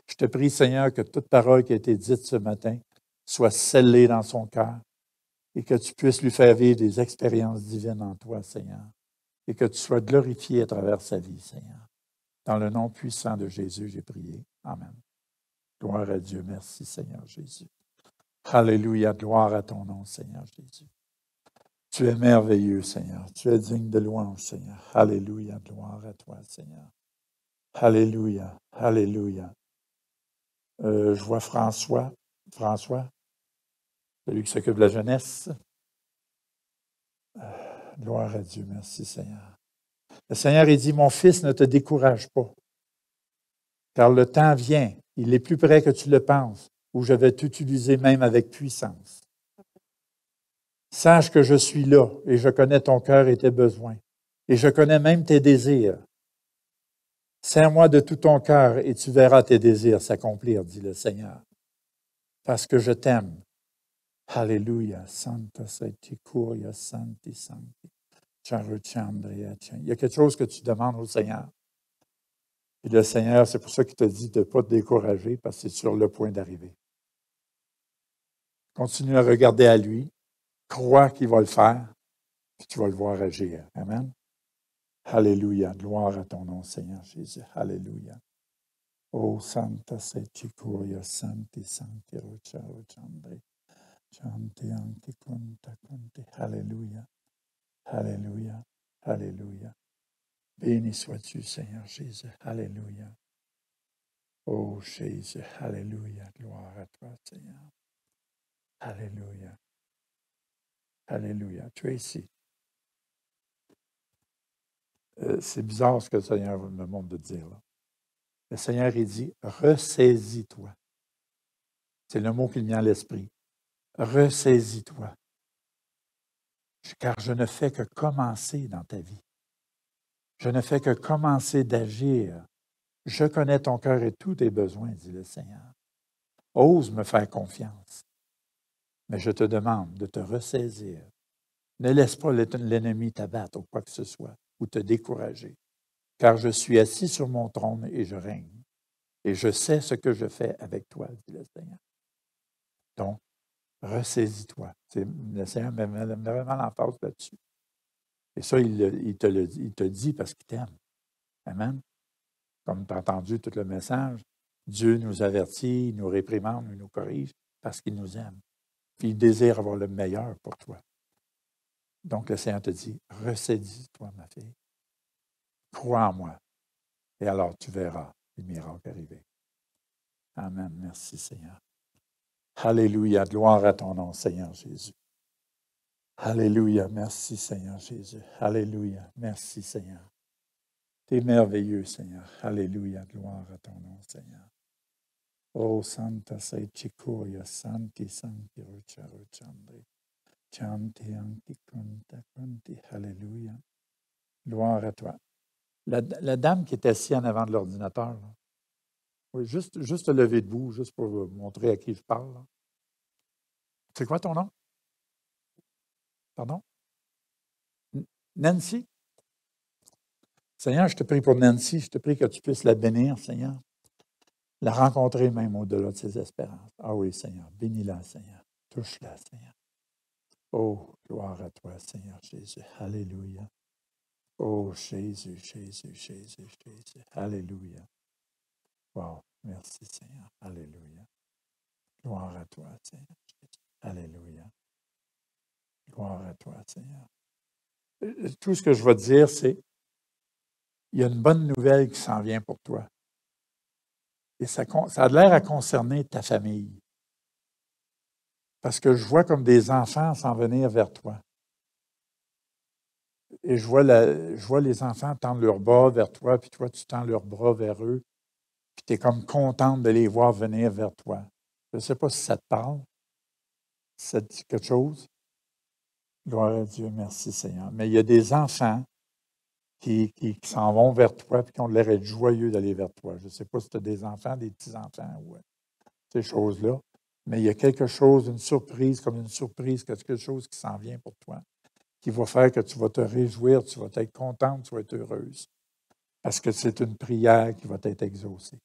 Je te prie, Seigneur, que toute parole qui a été dite ce matin soit scellée dans son cœur et que tu puisses lui faire vivre des expériences divines en toi, Seigneur, et que tu sois glorifié à travers sa vie, Seigneur. Dans le nom puissant de Jésus, j'ai prié. Amen. Gloire à Dieu. Merci, Seigneur Jésus. Alléluia, gloire à ton nom, Seigneur Jésus. Tu es merveilleux, Seigneur. Tu es digne de louange, Seigneur. Alléluia, gloire à toi, Seigneur. Alléluia, alléluia. Je vois François, celui qui s'occupe de la jeunesse. Gloire à Dieu, merci Seigneur. Le Seigneur, il dit, mon fils, ne te décourage pas, car le temps vient, il est plus près que tu le penses, où je vais t'utiliser même avec puissance. Sache que je suis là, et je connais ton cœur et tes besoins, et je connais même tes désirs. Sers-moi de tout ton cœur, et tu verras tes désirs s'accomplir, dit le Seigneur, parce que je t'aime. Alléluia. Santa Saiti Curia Santi Santi. Il y a quelque chose que tu demandes au Seigneur. Et le Seigneur, c'est pour ça qu'il te dit de ne pas te décourager parce que c'est sur le point d'arriver. Continue à regarder à lui. Crois qu'il va le faire. Puis tu vas le voir agir. Amen. Alléluia. Gloire à ton nom, Seigneur Jésus. Alléluia. Oh, Santa Saiti Curia Santi Santi Ruchandre. Alléluia, alléluia, alléluia. Béni sois-tu, Seigneur Jésus. Alléluia. Oh Jésus, alléluia. Gloire à toi, Seigneur. Alléluia. Alléluia. Tu es ici. C'est bizarre ce que le Seigneur me montre de dire là. Le Seigneur, il dit, ressaisis-toi. C'est le mot qui me vient à l'esprit. Ressaisis-toi. Car je ne fais que commencer dans ta vie. Je ne fais que commencer d'agir. Je connais ton cœur et tous tes besoins, dit le Seigneur. Ose me faire confiance. Mais je te demande de te ressaisir. Ne laisse pas l'ennemi t'abattre ou quoi que ce soit, ou te décourager. Car je suis assis sur mon trône et je règne. Et je sais ce que je fais avec toi, dit le Seigneur. Donc, ressaisis-toi. Le Seigneur met vraiment l'emphase là-dessus. Et ça, il te dit parce qu'il t'aime. Amen. Comme tu as entendu tout le message, Dieu nous avertit, il nous réprimande, il nous corrige parce qu'il nous aime. Puis il désire avoir le meilleur pour toi. Donc le Seigneur te dit, ressaisis-toi, ma fille. Crois en moi. Et alors tu verras les miracles arriver. Amen. Merci, Seigneur. Alléluia. Gloire à ton nom, Seigneur Jésus. Alléluia. Merci, Seigneur Jésus. Alléluia. Merci, Seigneur. Tu es merveilleux, Seigneur. Alléluia. Gloire à ton nom, Seigneur. Oh, Santa sei Chicuria, Santi, Santi, Ruchandri. Chanti, Anti, Conta, Conti. Alléluia. Gloire à toi. La dame qui est assise en avant de l'ordinateur, là. Oui, juste te lever debout, juste pour vous montrer à qui je parle. Là. C'est quoi ton nom? Pardon? Nancy? Seigneur, je te prie pour Nancy, je te prie que tu puisses la bénir, Seigneur. La rencontrer même au-delà de ses espérances. Ah oui, Seigneur, bénis-la, Seigneur. Touche-la, Seigneur. Oh, gloire à toi, Seigneur Jésus. Alléluia. Oh, Jésus, Jésus, Jésus, Jésus. Alléluia. Wow, merci, Seigneur. Alléluia. Gloire à toi, Seigneur Jésus. Alléluia. Gloire à toi, Seigneur. Tout ce que je vais te dire, c'est il y a une bonne nouvelle qui s'en vient pour toi. Et ça a l'air à concerner ta famille. Parce que je vois comme des enfants s'en venir vers toi. Et je vois les enfants tendre leurs bras vers toi, puis toi, tu tends leurs bras vers eux, puis tu es comme contente de les voir venir vers toi. Je ne sais pas si ça te parle. Si ça te dit quelque chose. Gloire à Dieu, merci Seigneur. Mais il y a des enfants qui s'en vont vers toi, puis qui ont l'air d'être joyeux d'aller vers toi. Je ne sais pas si tu as des enfants, des petits-enfants, ou ces choses-là. Mais il y a quelque chose, une surprise, quelque chose qui s'en vient pour toi, qui va faire que tu vas te réjouir, tu vas être contente, tu vas être heureuse. Parce que c'est une prière qui va être exaucée.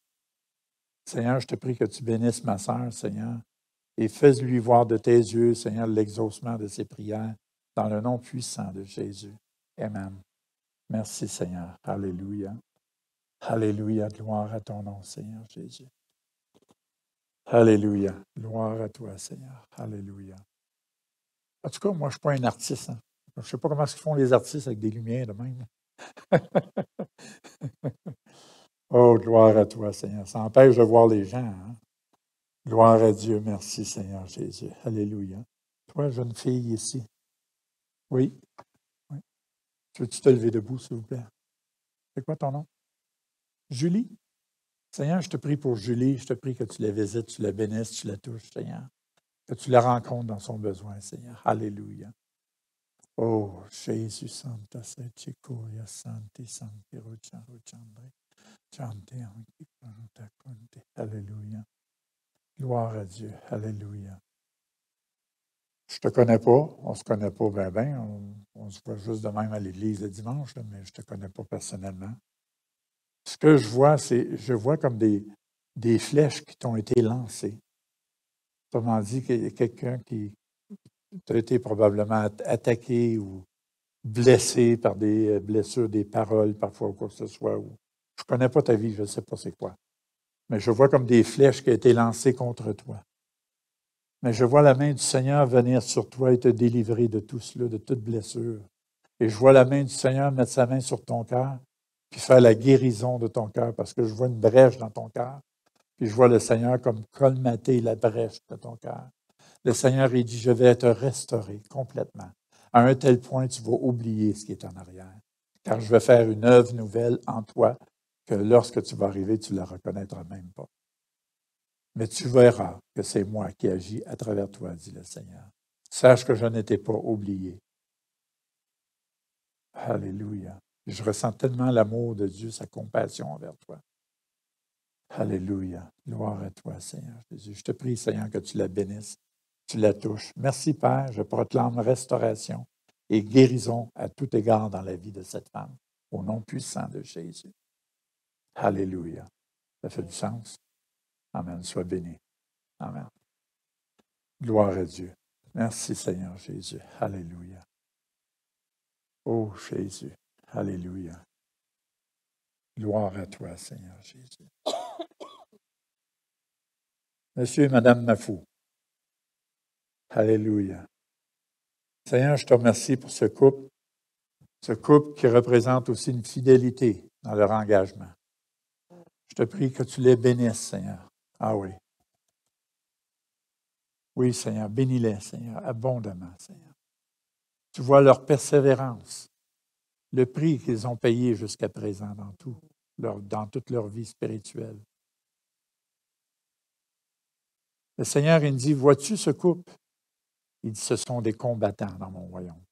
Seigneur, je te prie que tu bénisses ma sœur, Seigneur, et fais-lui voir de tes yeux, Seigneur, l'exaucement de ses prières, dans le nom puissant de Jésus. Amen. Merci, Seigneur. Alléluia. Alléluia. Gloire à ton nom, Seigneur Jésus. Alléluia. Gloire à toi, Seigneur. Alléluia. En tout cas, moi, je ne suis pas un artiste. Hein. Je ne sais pas comment ils font les artistes avec des lumières de même. Oh, gloire à toi, Seigneur. Ça empêche de voir les gens. Hein? Gloire à Dieu. Merci, Seigneur Jésus. Alléluia. Toi, jeune fille ici. Oui. Oui. Veux-tu te lever debout, s'il vous plaît? C'est quoi ton nom? Julie? Seigneur, je te prie pour Julie. Je te prie que tu la visites, tu la bénisses, tu la touches, Seigneur. Que tu la rencontres dans son besoin, Seigneur. Alléluia. Oh, Jésus, Santa Sechicoria, Santi, Santi, Ruchandre, Chante, Anki, Panta, Conte. Alléluia. Gloire à Dieu. Alléluia. Je ne te connais pas. On ne se connaît pas bien. On se voit juste de même à l'église le dimanche, là, mais je ne te connais pas personnellement. Ce que je vois comme des flèches qui t'ont été lancées. Autrement dit, qu'il y a quelqu'un qui t'a été probablement attaqué ou blessé par des blessures, des paroles, parfois, ou quoi que ce soit. Je ne connais pas ta vie, je ne sais pas c'est quoi. Mais je vois comme des flèches qui ont été lancées contre toi. Mais je vois la main du Seigneur venir sur toi et te délivrer de tout cela, de toute blessure. Et je vois la main du Seigneur mettre sa main sur ton cœur, puis faire la guérison de ton cœur, parce que je vois une brèche dans ton cœur. Puis je vois le Seigneur comme colmater la brèche de ton cœur. Le Seigneur, il dit, je vais te restaurer complètement. À un tel point, tu vas oublier ce qui est en arrière. Car je vais faire une œuvre nouvelle en toi que lorsque tu vas arriver, tu ne la reconnaîtras même pas. Mais tu verras que c'est moi qui agis à travers toi, dit le Seigneur. Sache que je n'étais pas oublié. Alléluia. Je ressens tellement l'amour de Dieu, sa compassion envers toi. Alléluia. Gloire à toi, Seigneur Jésus. Je te prie, Seigneur, que tu la bénisses, tu la touches. Merci, Père. Je proclame restauration et guérison à tout égard dans la vie de cette femme, au nom puissant de Jésus. Alléluia. Ça fait du sens? Amen. Sois béni. Amen. Gloire à Dieu. Merci, Seigneur Jésus. Alléluia. Oh, Jésus. Alléluia. Gloire à toi, Seigneur Jésus. Monsieur et Madame Mafou. Alléluia. Seigneur, je te remercie pour ce couple qui représente aussi une fidélité dans leur engagement. Je te prie que tu les bénisses, Seigneur. Ah oui. Oui, Seigneur, bénis-les, Seigneur, abondamment, Seigneur. Tu vois leur persévérance, le prix qu'ils ont payé jusqu'à présent dans toute leur vie spirituelle. Le Seigneur, il me dit, vois-tu ce couple? Il dit, ce sont des combattants dans mon royaume.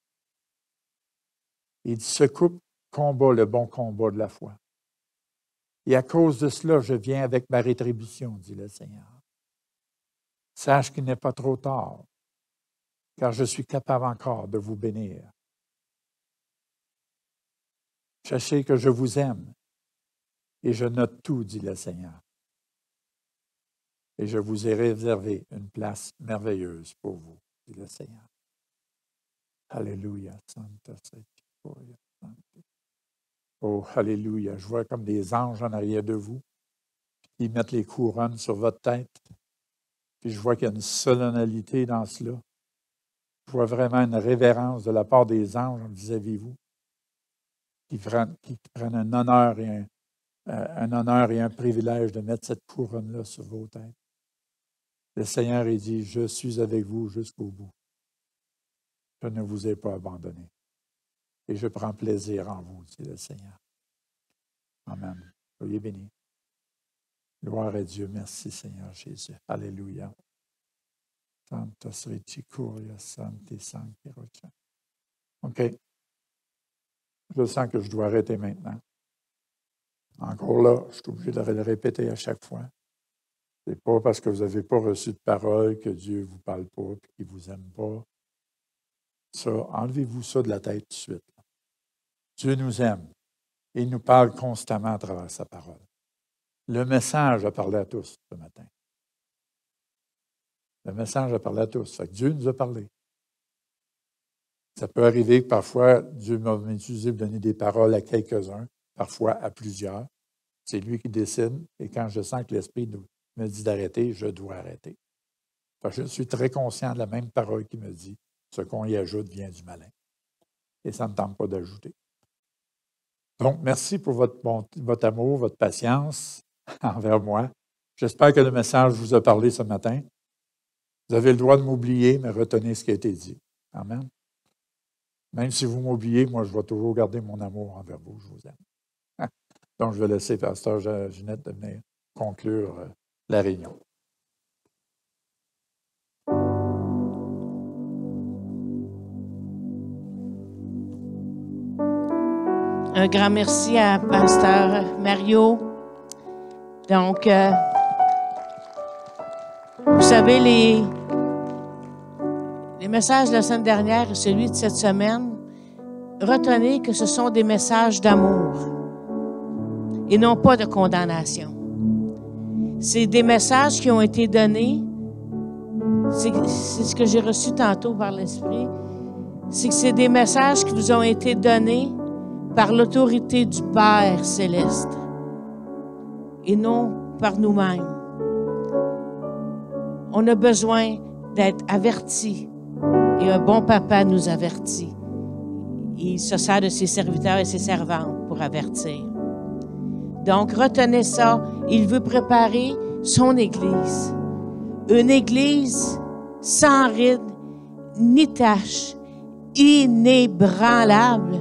Il dit, ce couple combat le bon combat de la foi. Et à cause de cela, je viens avec ma rétribution, dit le Seigneur. Sache qu'il n'est pas trop tard, car je suis capable encore de vous bénir. Sachez que je vous aime et je note tout, dit le Seigneur. Et je vous ai réservé une place merveilleuse pour vous, dit le Seigneur. Alléluia. Oh, alléluia. Je vois comme des anges en arrière de vous. Ils mettent les couronnes sur votre tête. Puis je vois qu'il y a une solennalité dans cela. Je vois vraiment une révérence de la part des anges vis-à-vis vous, qui prennent un honneur et un privilège de mettre cette couronne-là sur vos têtes. Le Seigneur, il dit, je suis avec vous jusqu'au bout. Je ne vous ai pas abandonné. Et je prends plaisir en vous, dit le Seigneur. Amen. Soyez bénis. Gloire à Dieu. Merci, Seigneur Jésus. Alléluia. Santa Sriticuria, Santi Sancti Rocha. OK. Je sens que je dois arrêter maintenant. Encore là, je suis obligé de le répéter à chaque fois. Ce n'est pas parce que vous n'avez pas reçu de parole que Dieu ne vous parle pas et qu'il ne vous aime pas. Ça, enlevez-vous ça de la tête tout de suite. Dieu nous aime et il nous parle constamment à travers sa parole. Le message a parlé à tous ce matin. Le message a parlé à tous. Fait que Dieu nous a parlé. Ça peut arriver que parfois, Dieu m'a utilisé pour donner des paroles à quelques-uns, parfois à plusieurs. C'est lui qui décide. Et quand je sens que l'Esprit me dit d'arrêter, je dois arrêter. Parce que je suis très conscient de la même parole qui me dit ce qu'on y ajoute vient du malin. Et ça ne me tente pas d'ajouter. Donc, merci pour votre amour, votre patience envers moi. J'espère que le message vous a parlé ce matin. Vous avez le droit de m'oublier, mais retenez ce qui a été dit. Amen. Même si vous m'oubliez, moi, je vais toujours garder mon amour envers vous. Je vous aime. Donc, je vais laisser Pasteur Ginette de venir conclure la réunion. Un grand merci à Pasteur Mario. Donc, vous savez, les messages de la semaine dernière et celui de cette semaine, retenez que ce sont des messages d'amour et non pas de condamnation. C'est des messages qui ont été donnés, c'est ce que j'ai reçu tantôt par l'Esprit, c'est que c'est des messages qui vous ont été donnés par l'autorité du Père céleste et non par nous-mêmes. On a besoin d'être avertis et un bon papa nous avertit. Il se sert de ses serviteurs et ses servantes pour avertir. Donc, retenez ça. Il veut préparer son Église. Une Église sans rides ni taches, inébranlable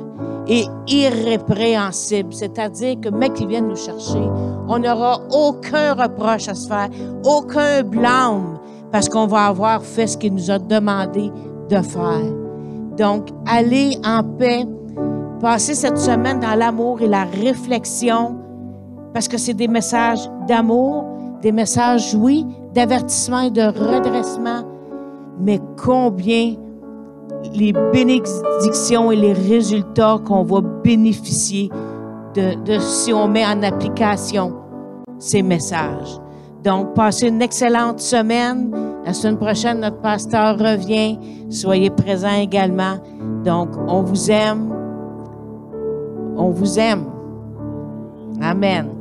et irrépréhensible. C'est-à-dire que, mec qui viennent nous chercher, on n'aura aucun reproche à se faire, aucun blâme, parce qu'on va avoir fait ce qu'il nous a demandé de faire. Donc, allez en paix, passez cette semaine dans l'amour et la réflexion, parce que c'est des messages d'amour, des messages, oui, d'avertissement et de redressement, mais combien les bénédictions et les résultats qu'on va bénéficier de si on met en application ces messages. Donc, passez une excellente semaine. La semaine prochaine, notre pasteur revient. Soyez présents également. Donc, on vous aime. On vous aime. Amen.